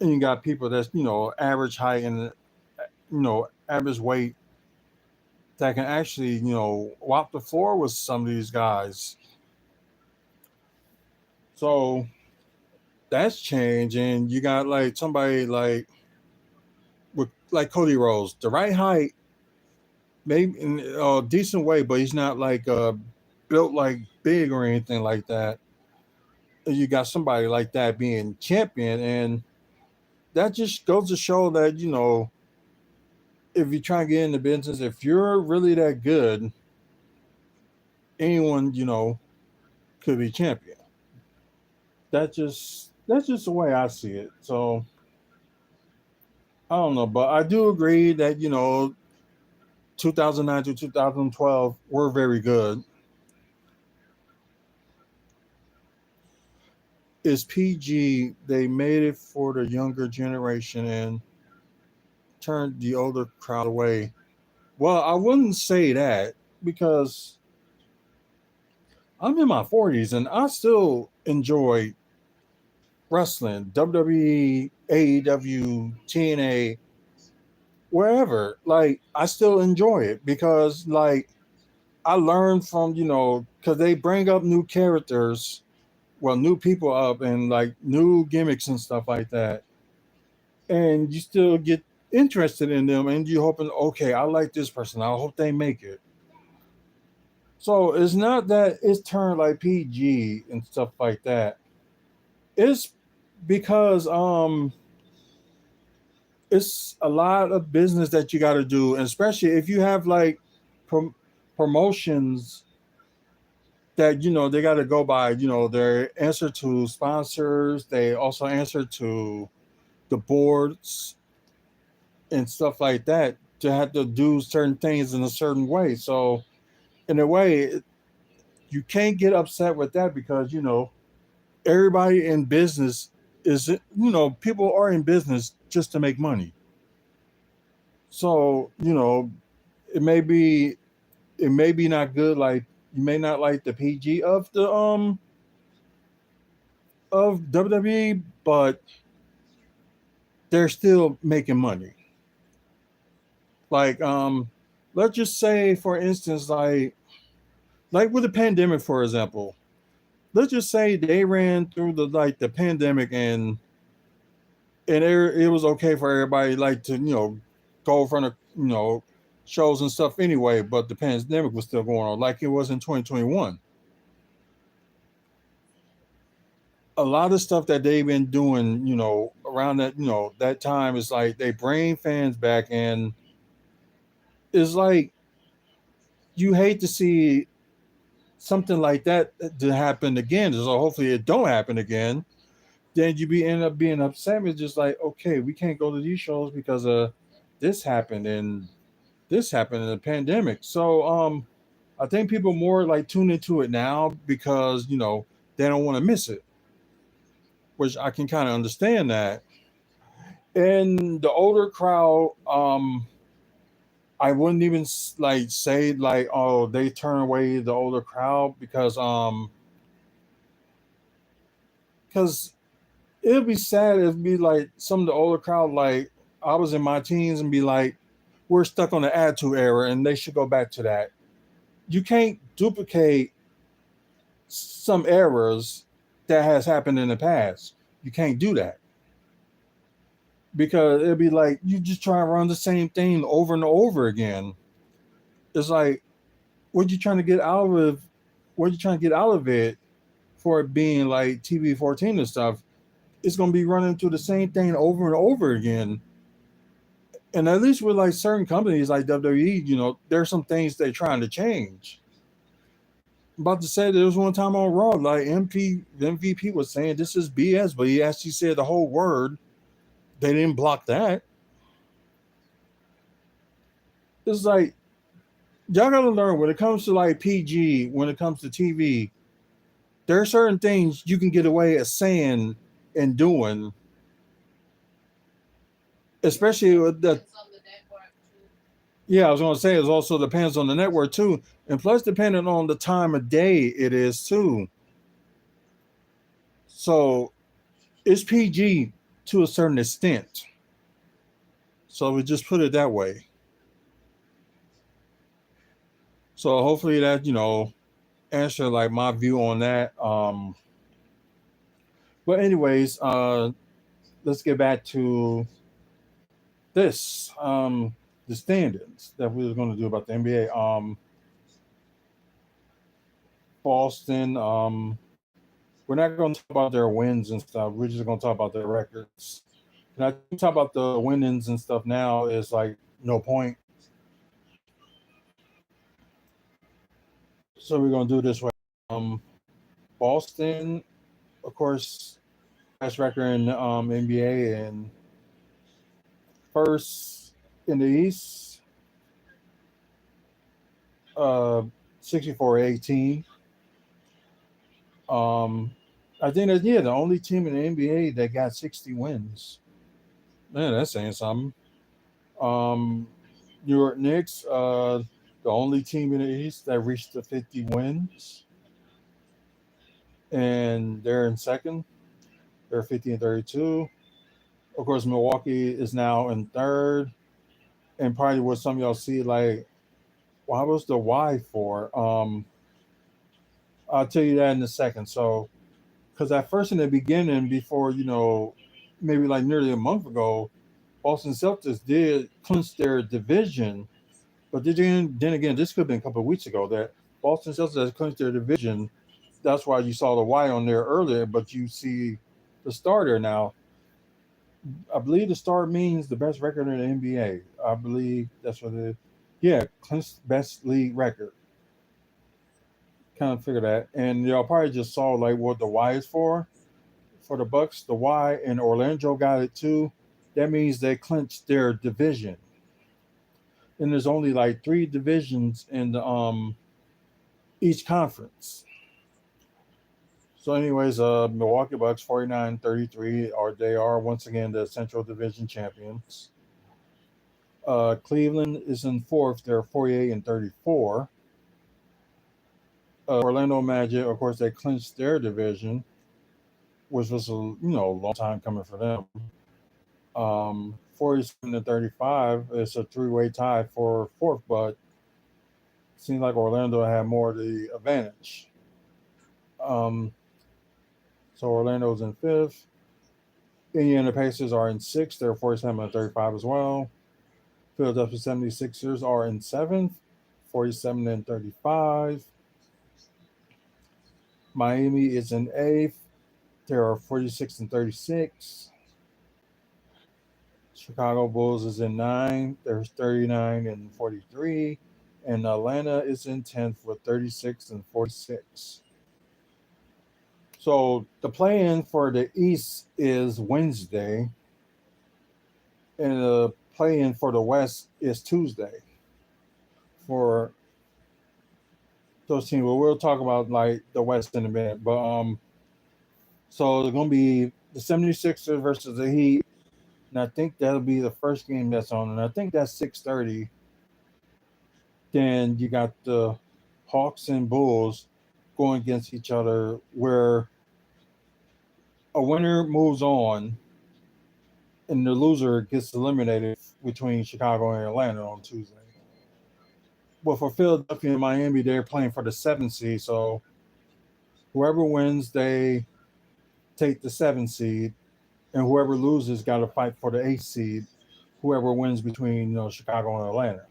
And you got people that's average height and average weight that can actually walk the floor with some of these guys. So that's changed, and you got like somebody like with like Cody Rhodes, the right height, maybe in a decent way, but he's not like built like big or anything like that. And you got somebody like that being champion, and that just goes to show that if you try to get in the business, if you're really that good, anyone could be champion. That's just the way I see it. So I don't know, but I do agree that 2009 to 2012 were very good. Is PG, they made it for the younger generation and turned the older crowd away. Well, I wouldn't say that because I'm in my 40s and I still enjoy wrestling, WWE, AEW, TNA, wherever. Like, I still enjoy it because, like, I learned from, because they bring up new characters, well, new people up and like new gimmicks and stuff like that. And you still get interested in them and you hoping, okay, I like this person. I hope they make it. So it's not that it's turned like PG and stuff like that. It's because it's a lot of business that you got to do, and especially if you have like prom- promotions that they got to go by. They answer to sponsors. They also answer to the boards and stuff like that to have to do certain things in a certain way. So in a way, you can't get upset with that because everybody in business is people are in business just to make money. So it may be it may be not good. Like you may not like the PG of WWE, but they're still making money. Like let's just say for instance like with the pandemic for example, let's just say they ran through the pandemic and and it was okay for everybody like to go in front of shows and stuff anyway. But the pandemic was still going on, like it was in 2021. A lot of stuff that they've been doing, around that, that time is like they bring fans back, and it's like you hate to see something like that to happen again. So hopefully it don't happen again. Then you end up being upset. It's just like, okay, we can't go to these shows because this happened and this happened in the pandemic. So I think people more like tune into it now because they don't want to miss it, which I can kind of understand that. And the older crowd, I wouldn't even like say like, oh, they turn away the older crowd because it'd be sad if it'd be like some of the older crowd, like I was in my teens and be like, we're stuck on the attitude era and they should go back to that. You can't duplicate some errors that has happened in the past. You can't do that because it'd be like you just try and run the same thing over and over again. It's like, what you trying to get out of what you trying to get out of it for it being like TV 14 and stuff. It's going to be running through the same thing over and over again. And at least with like certain companies like WWE, there's some things they're trying to change. I'm about to say there was one time on Raw, like MVP was saying this is BS, but he actually said the whole word. They didn't block that. It's like y'all gotta learn when it comes to like PG, when it comes to TV, there are certain things you can get away as saying and doing, especially with the. Yeah, I was going to say it also depends on the network too, and plus depending on the time of day it is too. So it's PG to a certain extent. So we just put it that way. So hopefully that answer like my view on that. But anyways, let's get back to this. The standings that we were going to do about the NBA. Boston. We're not going to talk about their wins and stuff. We're just going to talk about their records. And I think talk about the winnings and stuff now is like no point. So we're going to do this way. Boston, of course, best record in NBA, and first in the East, uh, 64-18. I think that the only team in the NBA that got 60 wins. Man, that's saying something. Um, New York Knicks, the only team in the East that reached the 50 wins, and they're in second. They're 50-32. Of course, Milwaukee is now in third, and probably what some of y'all see like, why was the Y for? I'll tell you that in a second. So, because at first in the beginning, before maybe like nearly a month ago, Boston Celtics did clinch their division. But then again, this could have been a couple of weeks ago that Boston Celtics has clinched their division. That's why you saw the Y on there earlier, but you see the starter now. I believe the star means the best record in the NBA. I believe that's what it is. Yeah, clinched best league record. Kind of figure that. And y'all probably just saw like what the Y is for. For the Bucks, the Y, and Orlando got it too. That means they clinched their division. And there's only like three divisions in the each conference. So, anyways, Milwaukee Bucks 49-33 are they are once again the Central Division champions. Cleveland is in fourth; they're 48-34. Orlando Magic, of course, they clinched their division, which was a long time coming for them. 47-35. It's a three-way tie for fourth, but it seems like Orlando had more of the advantage. Um, so Orlando's in fifth. Indiana Pacers are in sixth. They're 47 and 35 as well. Philadelphia 76ers are in seventh, 47 and 35. Miami is in eighth. They are 46 and 36. Chicago Bulls is in ninth. There's 39 and 43. And Atlanta is in 10th with 36 and 46. So the play-in for the East is Wednesday, and the play-in for the West is Tuesday. For those teams, well, we'll talk about like the West in a minute. But so they're gonna be the 76ers versus the Heat, and I think that'll be the first game that's on, and I think that's 6:30. Then you got the Hawks and Bulls going against each other, where a winner moves on and the loser gets eliminated between Chicago and Atlanta on Tuesday. Well, for Philadelphia and Miami, they're playing for the seventh seed, so whoever wins, they take the seventh seed, and whoever loses got to fight for the eighth seed. Whoever wins between Chicago and Atlanta,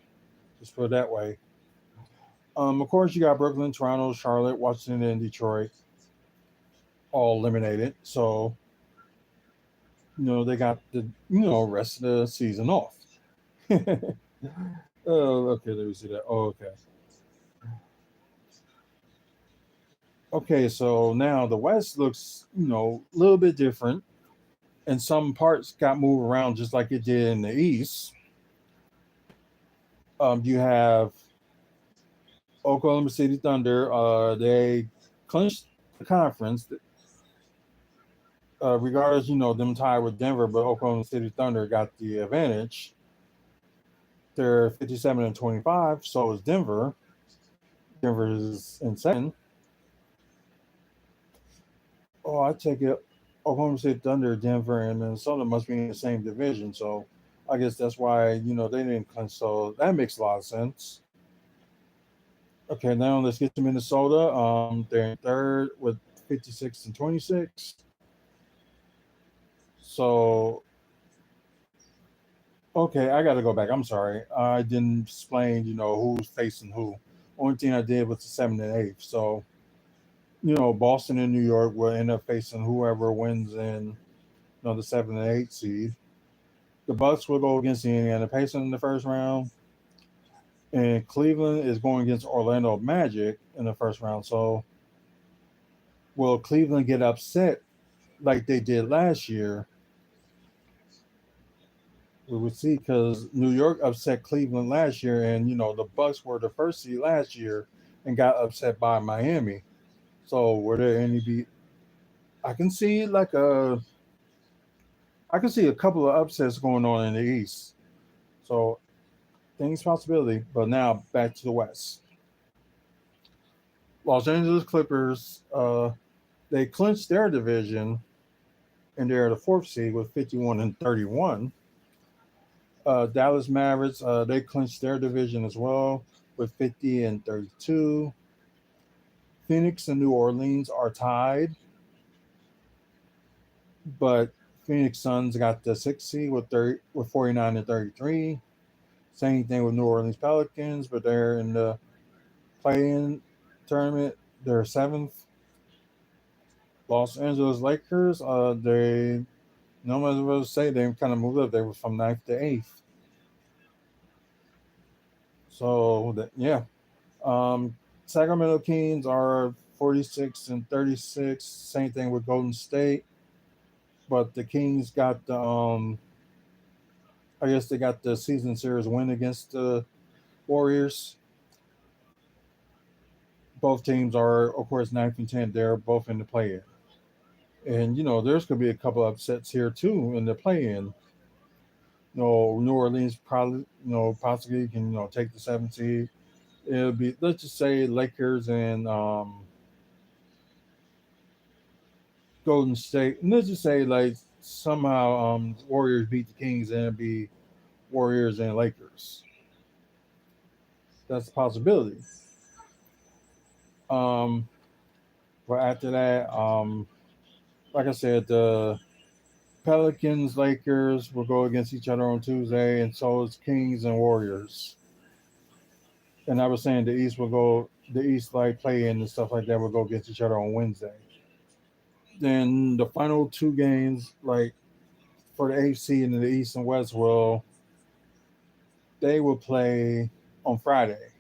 just put it that way. Of course, you got Brooklyn, Toronto, Charlotte, Washington, and Detroit all eliminated. So they got the rest of the season off. Oh, okay. Let me see that. Oh, okay. Okay, so now the West looks, a little bit different, and some parts got moved around just like it did in the East. You have Oklahoma City Thunder. They clinched the conference. Regardless, them tied with Denver, but Oklahoma City Thunder got the advantage. They're 57 and 25. So is Denver. Denver is in second. Oh, I take it. Oklahoma City Thunder, Denver, and Minnesota must be in the same division. So I guess that's why they didn't clinch. So that makes a lot of sense. Okay, now let's get to Minnesota. They're in third with 56 and 26. So okay, I got to go back. I'm sorry, I didn't explain. Who's facing who. Only thing I did was the 7th and 8th. So Boston and New York will end up facing whoever wins in the 7th and 8th seed. The Bucks will go against the Indiana Pacers in the first round, and Cleveland is going against Orlando Magic in the first round. So, will Cleveland get upset like they did last year? We would see, because New York upset Cleveland last year, and the Bucks were the first seed last year and got upset by Miami. So, were there any be? I can see I can see a couple of upsets going on in the East. So, things possibility. But now back to the West. Los Angeles Clippers, they clinched their division, and they're the fourth seed with 51 and 31. Dallas Mavericks, they clinched their division as well with 50 and 32. Phoenix and New Orleans are tied, but Phoenix Suns got the sixth seed with 49 and 33. Same thing with New Orleans Pelicans, but they're in the play-in tournament. They're seventh. Los Angeles Lakers, they no matter what to say, they kind of moved up. They were from ninth to eighth. So yeah, Sacramento Kings are 46 and 36. Same thing with Golden State, but the Kings got the I guess they got the season series win against the Warriors. Both teams are, of course, 9th and 10th. They're both in the play-in, and there's going to be a couple upsets here too in the play-in. New Orleans probably, possibly can, take the 7th seed. It'll be, let's just say, Lakers and Golden State. And let's just say, like, somehow Warriors beat the Kings and it'll be Warriors and Lakers. That's a possibility. But after that, like I said, the Pelicans, Lakers will go against each other on Tuesday, and so is Kings and Warriors. And I was saying the East like play in and stuff like that will go against each other on Wednesday. Then the final two games, like for the AFC and the East and West, they will play on Friday.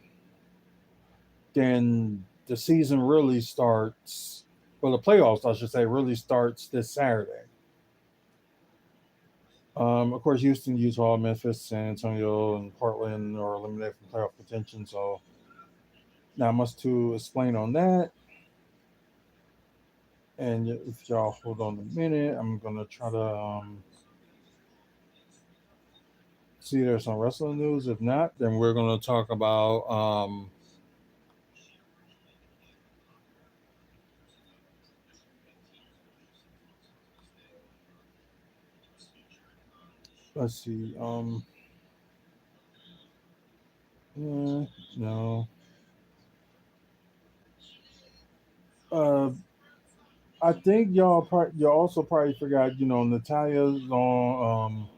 Then the season really starts. Well, the playoffs, I should say, really starts this Saturday. Of course, Houston, Utah, Memphis, San Antonio, and Portland are eliminated from playoff contention. So, not much to explain on that. And if y'all hold on a minute, I'm gonna try to see if there's some wrestling news. If not, then we're gonna talk about let's see. Yeah, no. Uh, I think y'all also probably forgot. Natalia's on.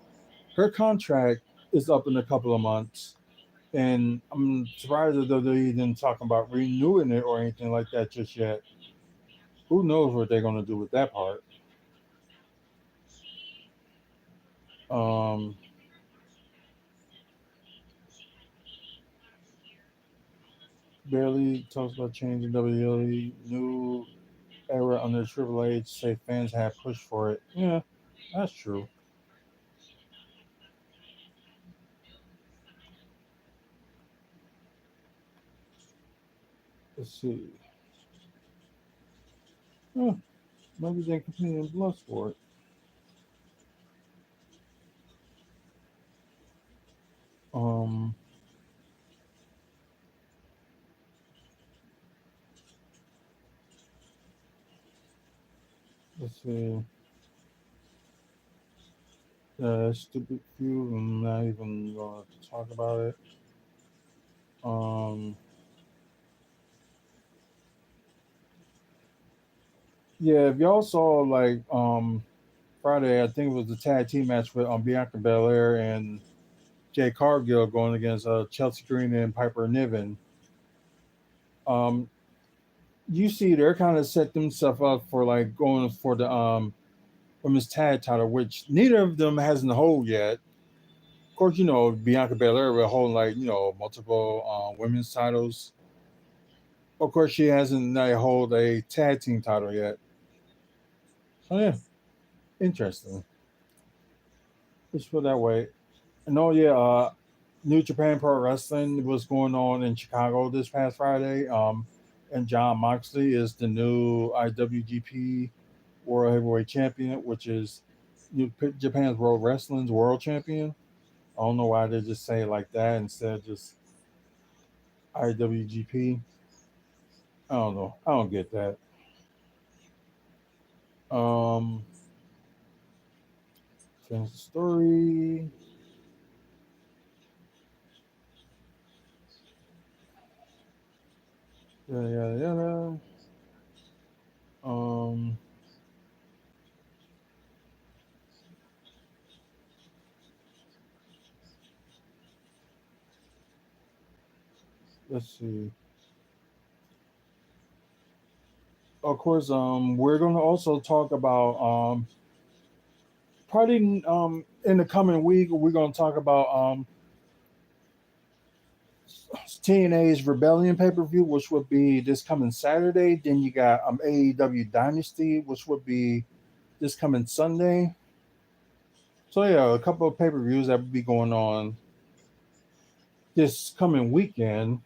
Her contract is up in a couple of months, and I'm surprised that they didn't talk about renewing it or anything like that just yet. Who knows what they're gonna do with that part? Um, Barely talks about changing WWE new era under Triple H. Say fans have pushed for it. Yeah, that's true. Let's see. Huh, maybe they continue in Bloodsport. Um, let's see. Stupid feud. I'm not even going to talk about it. Um, yeah, if y'all saw like Friday, I think it was the tag team match with Bianca Belair and Jay Cargill going against Chelsea Green and Piper Niven. Um, you see, they're kind of set themselves up for like going for the women's tag title, which neither of them hasn't hold yet. Of course, Bianca Belair will hold like multiple women's titles. Of course, she hasn't hold a tag team title yet. So yeah, interesting. Let's put it that way. And oh yeah, New Japan Pro Wrestling was going on in Chicago this past Friday. And John Moxley is the new IWGP World Heavyweight Champion, which is Japan's World Wrestling's World Champion. I don't know why they just say it like that instead of just IWGP. I don't know. I don't get that. Um, finish the story. Yada yada yada. Um, let's see. Of course, we're going to also talk about probably in the coming week we're going to talk about TNA's Rebellion pay per view, which would be this coming Saturday. Then you got AEW Dynasty, which would be this coming Sunday. So yeah, a couple of pay per views that will be going on this coming weekend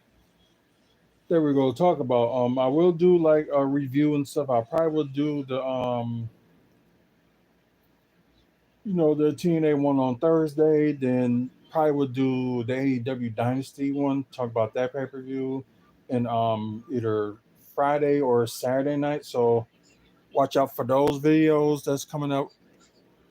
that we're going to talk about. I will do like a review and stuff. I probably will do the TNA one on Thursday. Then probably would do the AEW Dynasty one. Talk about that pay per view, and either Friday or Saturday night. So watch out for those videos that's coming up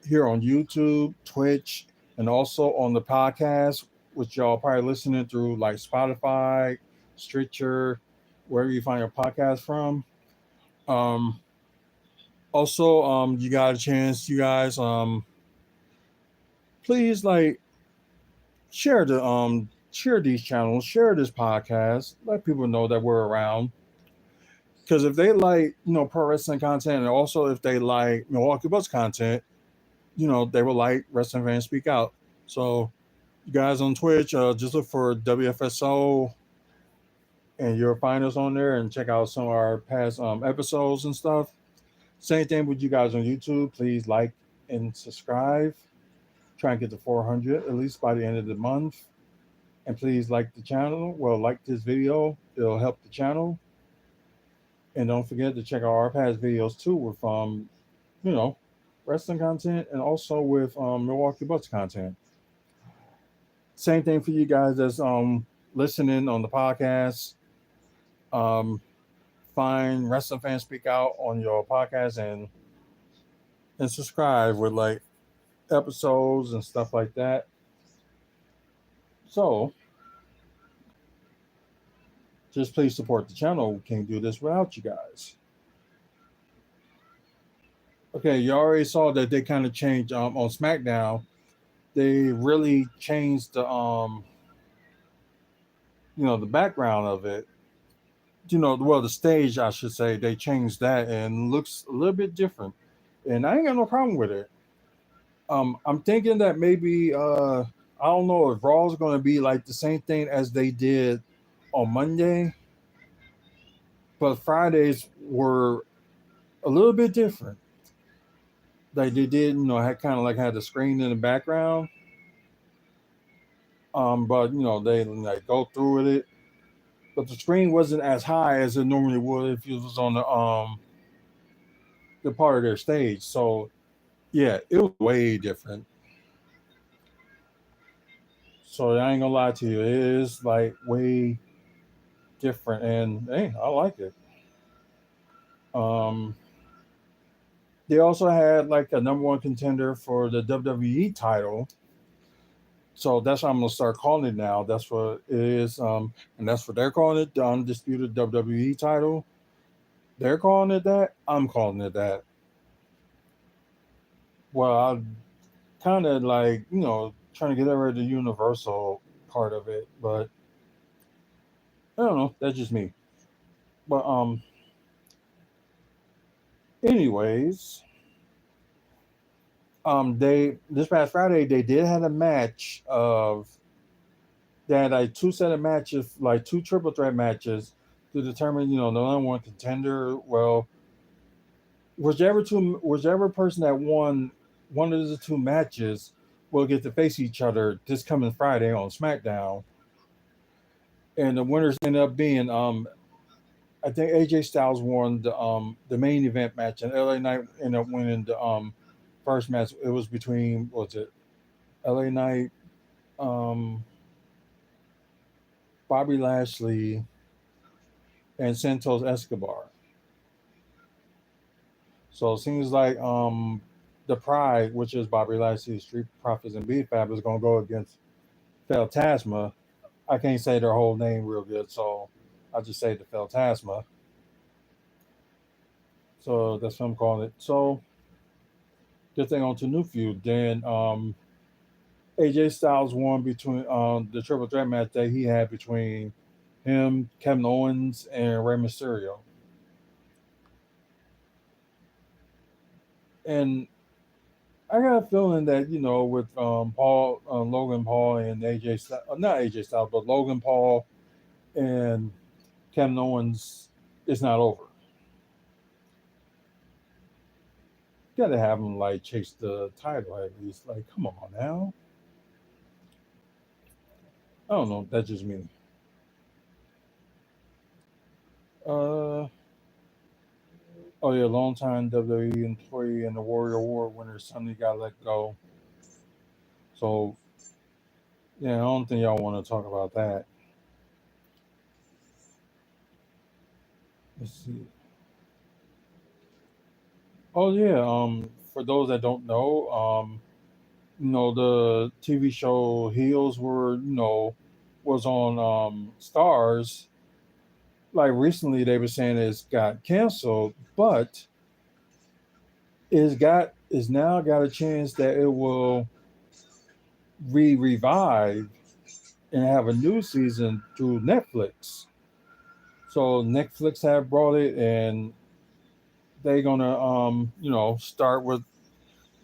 here on YouTube, Twitch, and also on the podcast, which y'all probably listening through like Spotify, Stitcher, wherever you find your podcast from. Um, Also, you got a chance, you guys, please like share these channels, share this podcast, let people know that we're around. Because if they like, pro wrestling content, and also if they like Milwaukee Bucks content, they will like Wrestling Fans Speak Out. So, you guys on Twitch, just look for WFSO, and you'll find us on there and check out some of our past episodes and stuff. Same thing with you guys on YouTube. Please like and subscribe. Try and get to 400 at least by the end of the month. And please like the channel. Well, like this video, it'll help the channel. And don't forget to check out our past videos too with you know, wrestling content and also with Milwaukee Bucks content. Same thing for you guys that's listening on the podcast. Um, find Wrestling Fans Speak Out on your podcast and subscribe with like episodes and stuff like that. So just please support the channel. We can't do this without you guys. Okay, you already saw that they kind of changed on SmackDown. They really changed the the background of it. Well, the stage, I should say, they changed that and looks a little bit different. And I ain't got no problem with it. I'm thinking that maybe I don't know if Raw is going to be like the same thing as they did on Monday, but Fridays were a little bit different. Like they did, had kind of like had the screen in the background. But they like go through with it. But the screen wasn't as high as it normally would if it was on the part of their stage. So yeah, it was way different. So I ain't gonna lie to you, it is like way different, and hey, I like it. Um, they also had like a number one contender for the WWE title. So that's what I'm gonna start calling it now. That's what it is, and that's what they're calling it, the undisputed WWE title. They're calling it that. I'm calling it that. Well, I kind of like trying to get rid of the Universal part of it, but I don't know. That's just me. But anyways, they this past Friday they did have a match of they had like two set of matches, like two triple threat matches to determine the number one contender. Well, whichever person that won one of the two matches will get to face each other this coming Friday on SmackDown. And the winners end up being I think AJ Styles won the main event match, and LA Knight ended up winning the first match. It was between what was it LA Knight, um, Bobby Lashley, and Santos Escobar. So it seems like the Pride, which is Bobby Lashley, Street Profits, and B-Fab, is going to go against Phantasma. I can't say their whole name real good, so I'll just say the Phantasma. So that's what I'm calling it. So good thing on to new feud. Then AJ Styles won between the triple threat match that he had between him, Kevin Owens, and Rey Mysterio. And I got a feeling that with Logan Paul, and AJ Styles, not AJ Styles, but Logan Paul and Kevin Owens, it's not over. Got to have him like chase the title at least. Like, come on now. I don't know. That's just me. Uh oh yeah, longtime WWE employee and the Warrior Award winner suddenly got let go. So yeah, I don't think y'all want to talk about that. Let's see. Oh yeah, for those that don't know, the TV show Heels was on Stars. Like recently they were saying it's got canceled, but is now got a chance that it will revive and have a new season through Netflix. So Netflix have brought it, and they're gonna start with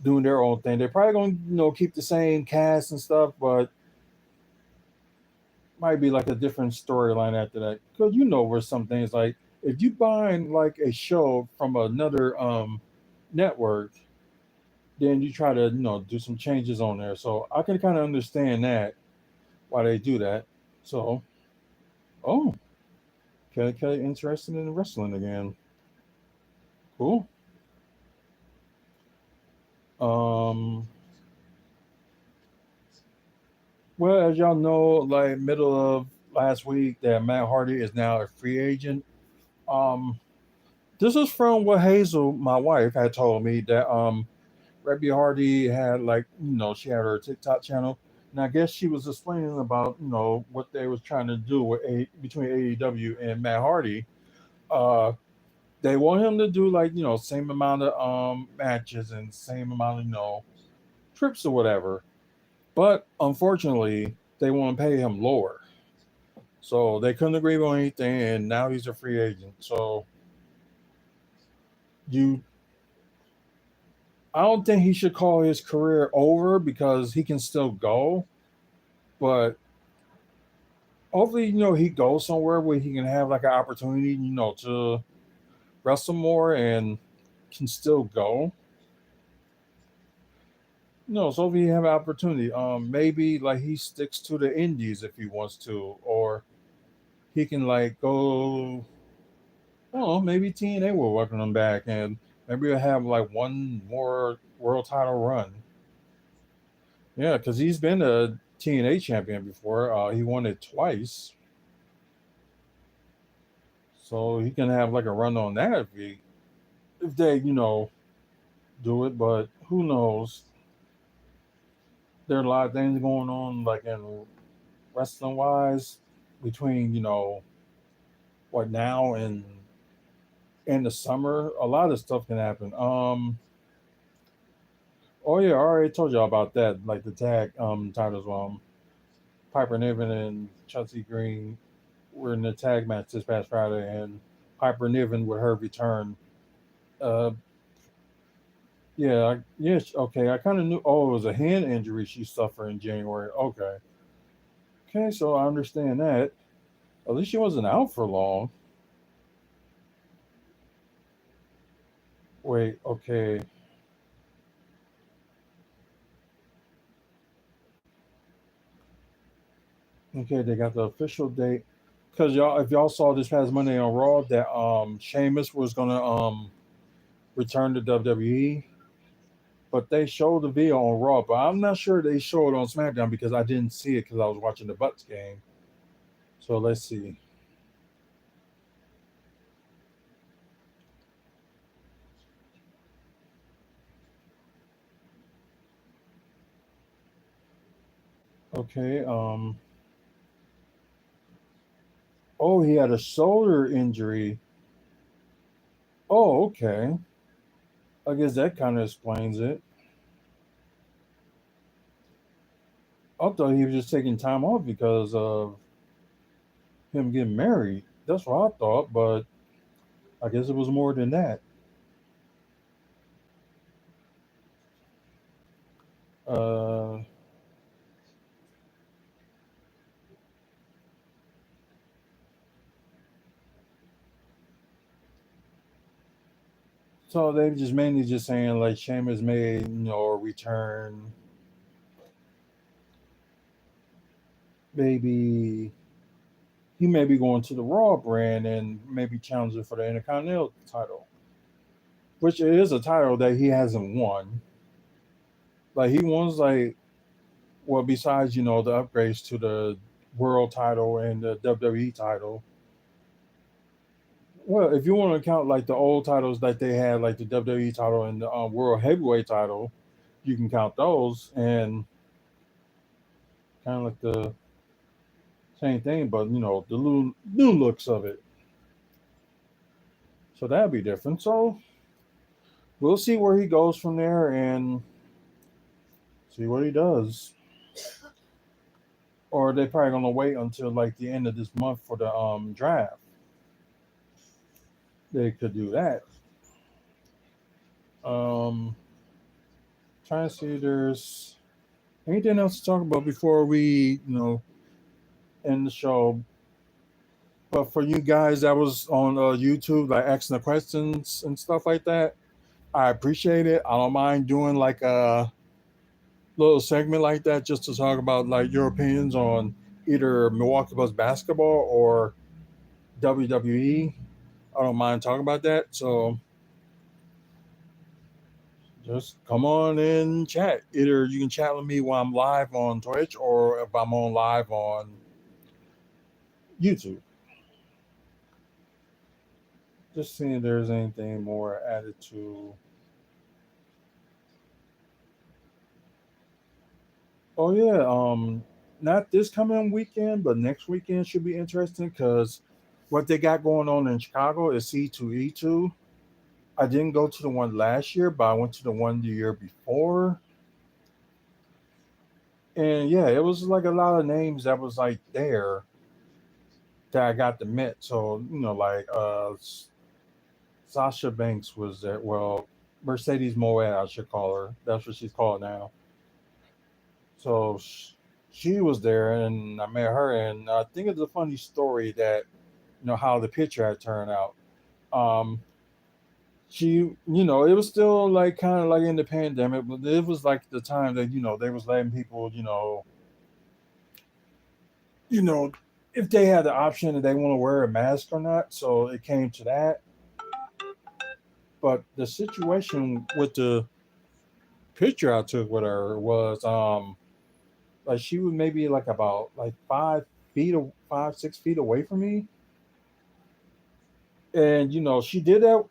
doing their own thing. They're probably gonna keep the same cast and stuff, but might be like a different storyline after that. Because where some things like if you buying like a show from another network, then you try to do some changes on there. So I can kind of understand that why they do that. So oh, Kelly interested in wrestling again. Cool. Um, well, as y'all know, like middle of last week, that Matt Hardy is now a free agent. Um, this is from what Hazel, my wife, had told me that Rebby Hardy had like she had her TikTok channel, and I guess she was explaining about what they was trying to do with between AEW and Matt Hardy. Uh, they want him to do like same amount of matches and same amount of trips or whatever, but unfortunately they want to pay him lower. So they couldn't agree on anything, and now he's a free agent. So you, I don't think he should call his career over because he can still go, but hopefully he goes somewhere where he can have like an opportunity to wrestle more and can still go. No, so if he have an opportunity, maybe like he sticks to the indies if he wants to, or he can like go. Oh, maybe TNA will welcome him back, and maybe he'll have like one more world title run. Yeah, because he's been a TNA champion before. He won it twice, so he can have like a run on that if they do it. But who knows? There are a lot of things going on, like in wrestling wise, between what now and in the summer. A lot of stuff can happen. Oh yeah, I already told y'all about that. Like the tag titles. Piper Niven and Chelsea Green were in the tag match this past Friday, and Piper Niven with her return. Uh, yeah, yes, okay. I kind of knew. Oh, it was a hand injury she suffered in January. Okay, okay, so I understand that. At least she wasn't out for long. Wait, okay, okay. They got the official date because y'all, if y'all saw this past Monday on Raw, that Sheamus was gonna return to WWE, but they showed the video on Raw, but I'm not sure they showed it on SmackDown because I didn't see it because I was watching the Bucks game. So let's see. Okay. Oh, he had a shoulder injury. Oh, okay. I guess that kind of explains it. I thought he was just taking time off because of him getting married. That's what I thought, but I guess it was more than that. Uh, so they just mainly just saying like Sheamus made a return, maybe he may be going to the Raw brand and maybe challenging for the Intercontinental title, which is a title that he hasn't won. Like he wants like well, besides the upgrades to the world title and the WWE title. Well, if you want to count like the old titles that they had, like the WWE title and the world heavyweight title, you can count those and kind of like the same thing, but the new looks of it. So that'd be different. So we'll see where he goes from there and see what he does. Or they probably gonna wait until like the end of this month for the draft. They could do that. Um, trying to see if there's anything else to talk about before we end the show. But for you guys that was on YouTube, like asking the questions and stuff like that, I appreciate it. I don't mind doing like a little segment like that just to talk about like your opinions on either Milwaukee Bucks basketball or WWE. I don't mind talking about that. So just come on and chat. Either you can chat with me while I'm live on Twitch or if I'm on live on YouTube. Just seeing if there's anything more added to. Oh yeah, not this coming weekend, but next weekend should be interesting because what they got going on in Chicago is C2E2. I didn't go to the one last year, but I went to the one the year before. And yeah, it was like a lot of names that was like there that I got to meet. So, like Sasha Banks was there. Well, Mercedes Moet, I should call her. That's what she's called now. So she was there, and I met her. And I think it's a funny story that how the picture had turned out. Um, it was still like kind of like in the pandemic, but it was like the time that they was letting people, you know, if they had the option that they want to wear a mask or not. So it came to that. But the situation with the picture I took with her was like she was maybe like about like 5 feet, 5, 6 feet away from me, and she did that.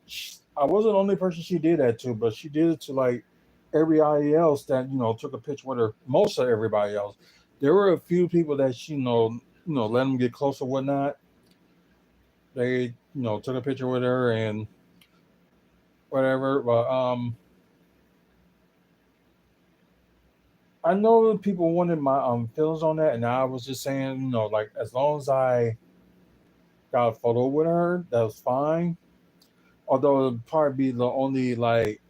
I wasn't the only person she did that to, but she did it to like everybody else that took a picture with her. Most of everybody else, there were a few people that she let them get close or whatnot. They took a picture with her and whatever. But I know that people wanted my feelings on that, and I was just saying, like as long as I got a photo with her, that was fine. Although it'd probably be the only like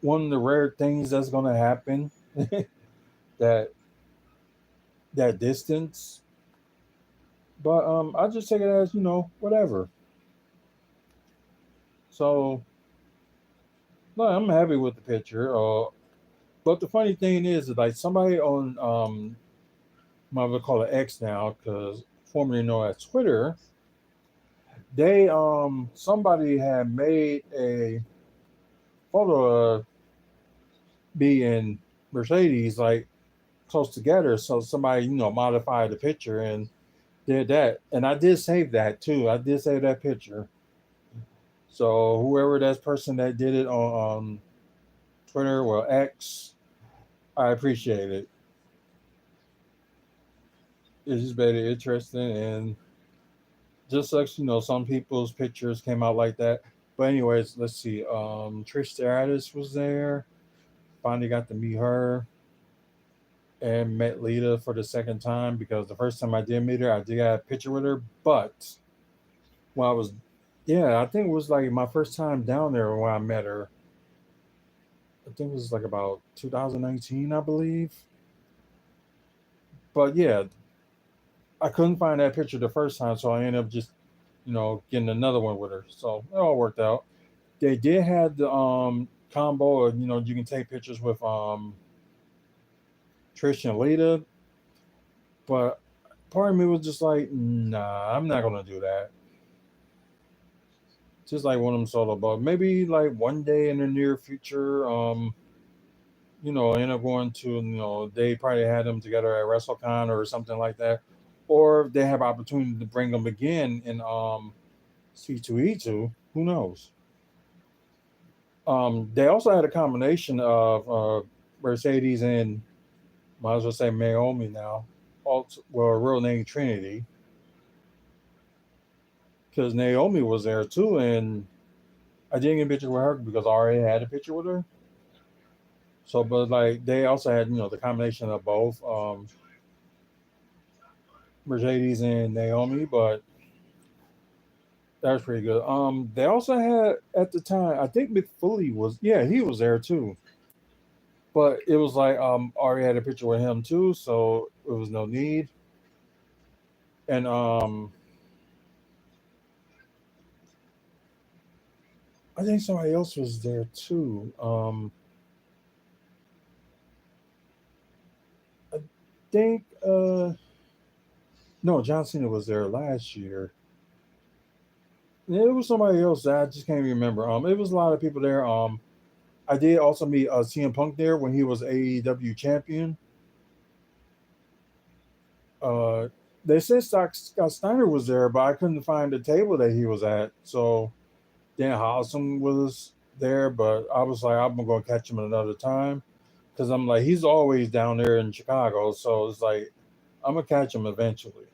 one of the rare things that's gonna happen that that distance. But I just take it as whatever. So no, I'm happy with the picture. But the funny thing is that like somebody on I would call it X now because formerly known as Twitter, they somebody had made a photo of me and Mercedes like close together. So somebody modified the picture and did that, and I did save that too. I did save that picture. So whoever that person that did it on Twitter or X, I appreciate it. It's just very interesting and just sucks, some people's pictures came out like that. But anyways, let's see. Trish Stratus was there. Finally got to meet her and met Lita for the second time because the first time I did meet her, I did get a picture with her. But when I was, yeah, I think it was like my first time down there when I met her. I think it was like about 2019, I believe. But yeah, I couldn't find that picture the first time, so I ended up just, getting another one with her. So it all worked out. They did have the combo of, you can take pictures with Trish and Lita, but part of me was just like, nah, I'm not gonna do that. Just like one of them solo, but maybe like one day in the near future, end up going to, they probably had them together at WrestleCon or something like that, or they have opportunity to bring them again in C2E2. Who knows? They also had a combination of Mercedes and might as well say Naomi now. Also, well, her real name Trinity, because Naomi was there too, and I didn't get a picture with her because I already had a picture with her. So, but like they also had, the combination of both Mercedes and Naomi, but that was pretty good. They also had at the time, I think McFoley was, yeah, he was there too. But it was like Ari had a picture with him too, so it was no need. And I think somebody else was there too. I think no, John Cena was there last year. Yeah, it was somebody else that I just can't remember. It was a lot of people there. I did also meet CM Punk there when he was AEW champion. Uh, they said Scott Steiner was there, but I couldn't find the table that he was at. So Dan Housen was there, but I was like, I'm gonna catch him another time because I'm like, he's always down there in Chicago, so it's like I'm gonna catch him eventually.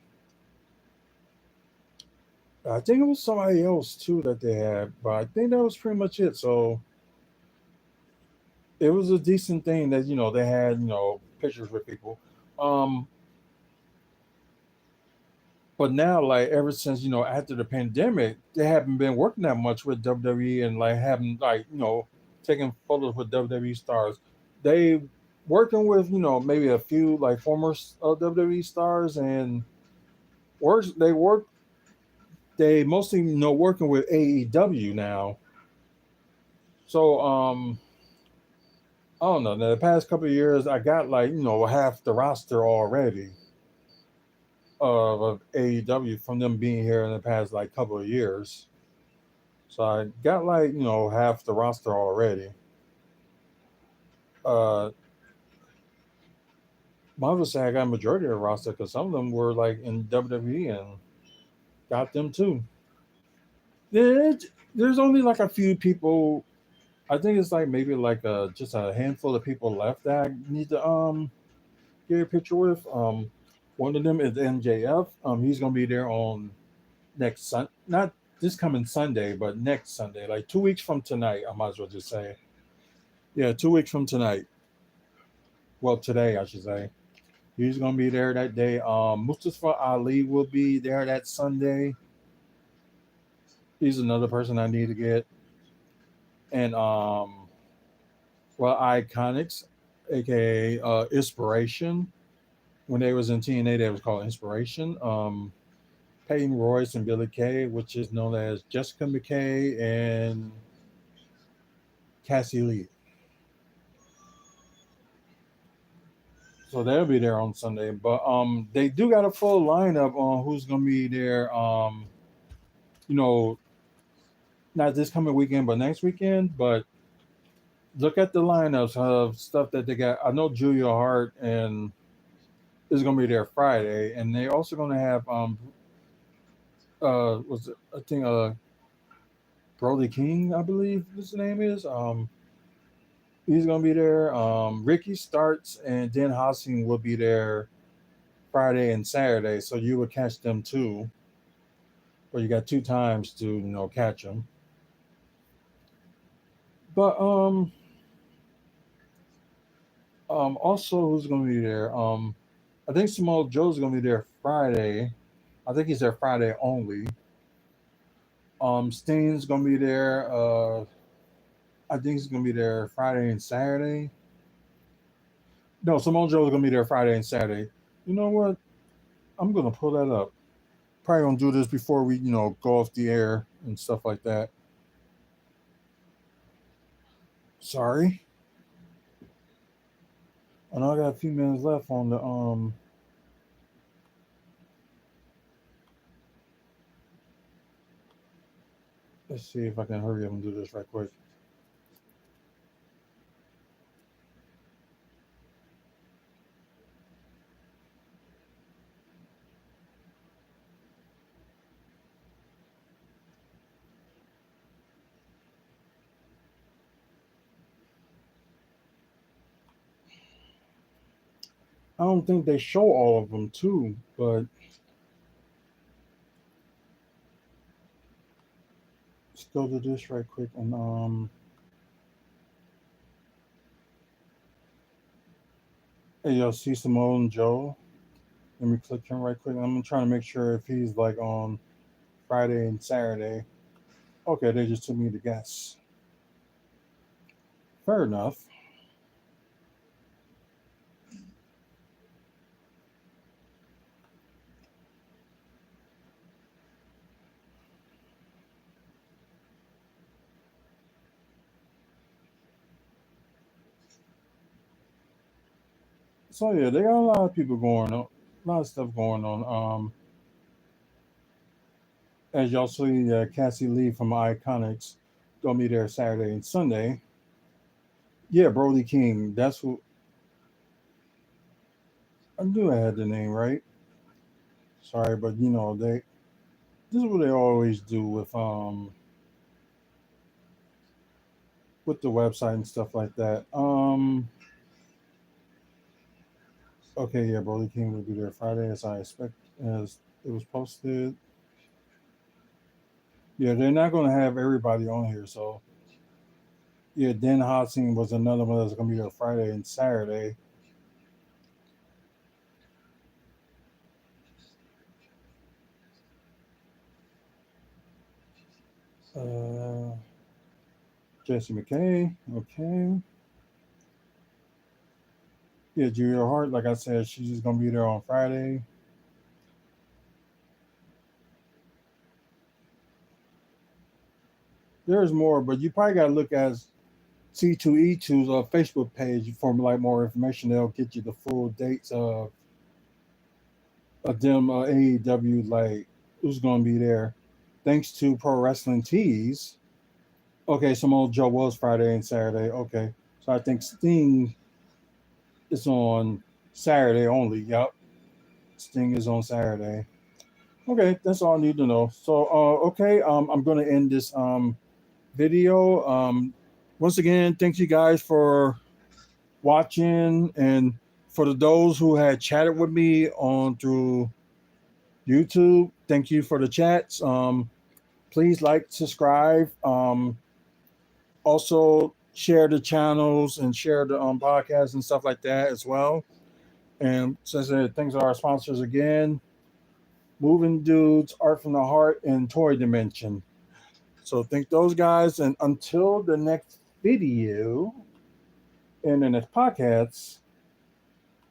I think it was somebody else too that they had, but I think that was pretty much it. So it was a decent thing that they had pictures with people. Um, but now like ever since after the pandemic, they haven't been working that much with WWE and like having like taking photos with WWE stars. They working with maybe a few like former WWE stars and work. They mostly working with AEW now. So I don't know. The past couple of years, I got like half the roster already of AEW from them being here in the past like couple of years. So I got like half the roster already. Uh, my other say I got a majority of the roster because some of them were like in WWE and got them too. There's only like a few people. I think it's like maybe like just a handful of people left that I need to get a picture with. One of them is MJF. He's gonna be there on next not this coming Sunday, but next Sunday, like 2 weeks from tonight. I might as well just say, yeah, 2 weeks from tonight. Well, today I should say. He's gonna be there that day. Mustafa Ali will be there that Sunday. He's another person I need to get. And well, Iconics, aka Inspiration. When they was in TNA, they was called Inspiration. Peyton Royce and Billy Kay, which is known as Jessica McKay and Cassie Lee. So they'll be there on Sunday. But they do got a full lineup on who's gonna be there. You know, not this coming weekend, but next weekend. But look at the lineups of stuff that they got. I know Julia Hart and is gonna be there Friday, and they also gonna have was it, I think Brody King, I believe his name is. He's gonna be there. Ricky Starts and Dan Hossing will be there Friday and Saturday, so you would catch them too. Or you got two times to catch them. But also who's gonna be there? I think Samoa Joe's gonna be there Friday. I think he's there Friday only. Steen's gonna be there. I think he's gonna be there Friday and Saturday. No, Samoa Joe's gonna be there Friday and Saturday. You know what? I'm gonna pull that up. Probably gonna do this before we, go off the air and stuff like that. Sorry. I know I got a few minutes left on the let's see if I can hurry up and do this right quick. I don't think they show all of them too, but go to this right quick and hey, yo, see Simone Joe. Let me click him right quick. I'm trying to make sure if he's like on Friday and Saturday. Okay, they just took me to guess. Fair enough. So yeah, they got a lot of people going on, a lot of stuff going on. As y'all see, Cassie Lee from Iconics gonna be there Saturday and Sunday. Yeah, Brody King. That's who I knew I had the name right. Sorry, but you know they. This is what they always do with the website and stuff like that. Okay, yeah, Brody King will be there Friday as I expect as it was posted. Yeah, they're not gonna have everybody on here, so yeah, Dan Hodson was another one that's gonna be there Friday and Saturday. Uh, Jesse McKay, okay. Yeah, Julia Hart, like I said, she's just gonna be there on Friday. There's more, but you probably gotta look at C2E2's Facebook page for like more information. They'll get you the full dates of them AEW like who's gonna be there. Thanks to Pro Wrestling Tees. Okay, Samoa Joe was Friday and Saturday. Okay, so I think Sting is on Saturday only. Yep, Sting is on Saturday. Okay, that's all I need to know. So, okay, I'm gonna end this video. Once again, thank you guys for watching, and for those who had chatted with me on through YouTube, thank you for the chats. Please like, subscribe. Also share the channels and share the podcasts and stuff like that as well. And since thanks to our sponsors again, Moving Dudes, Art from the Heart, and Toy Dimension. So thank those guys, and until the next video and the next podcast,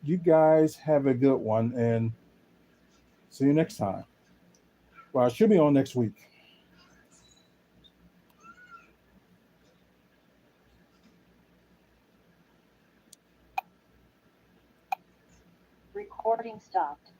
you guys have a good one, and see you next time. Well, I should be on next week. Recording stopped.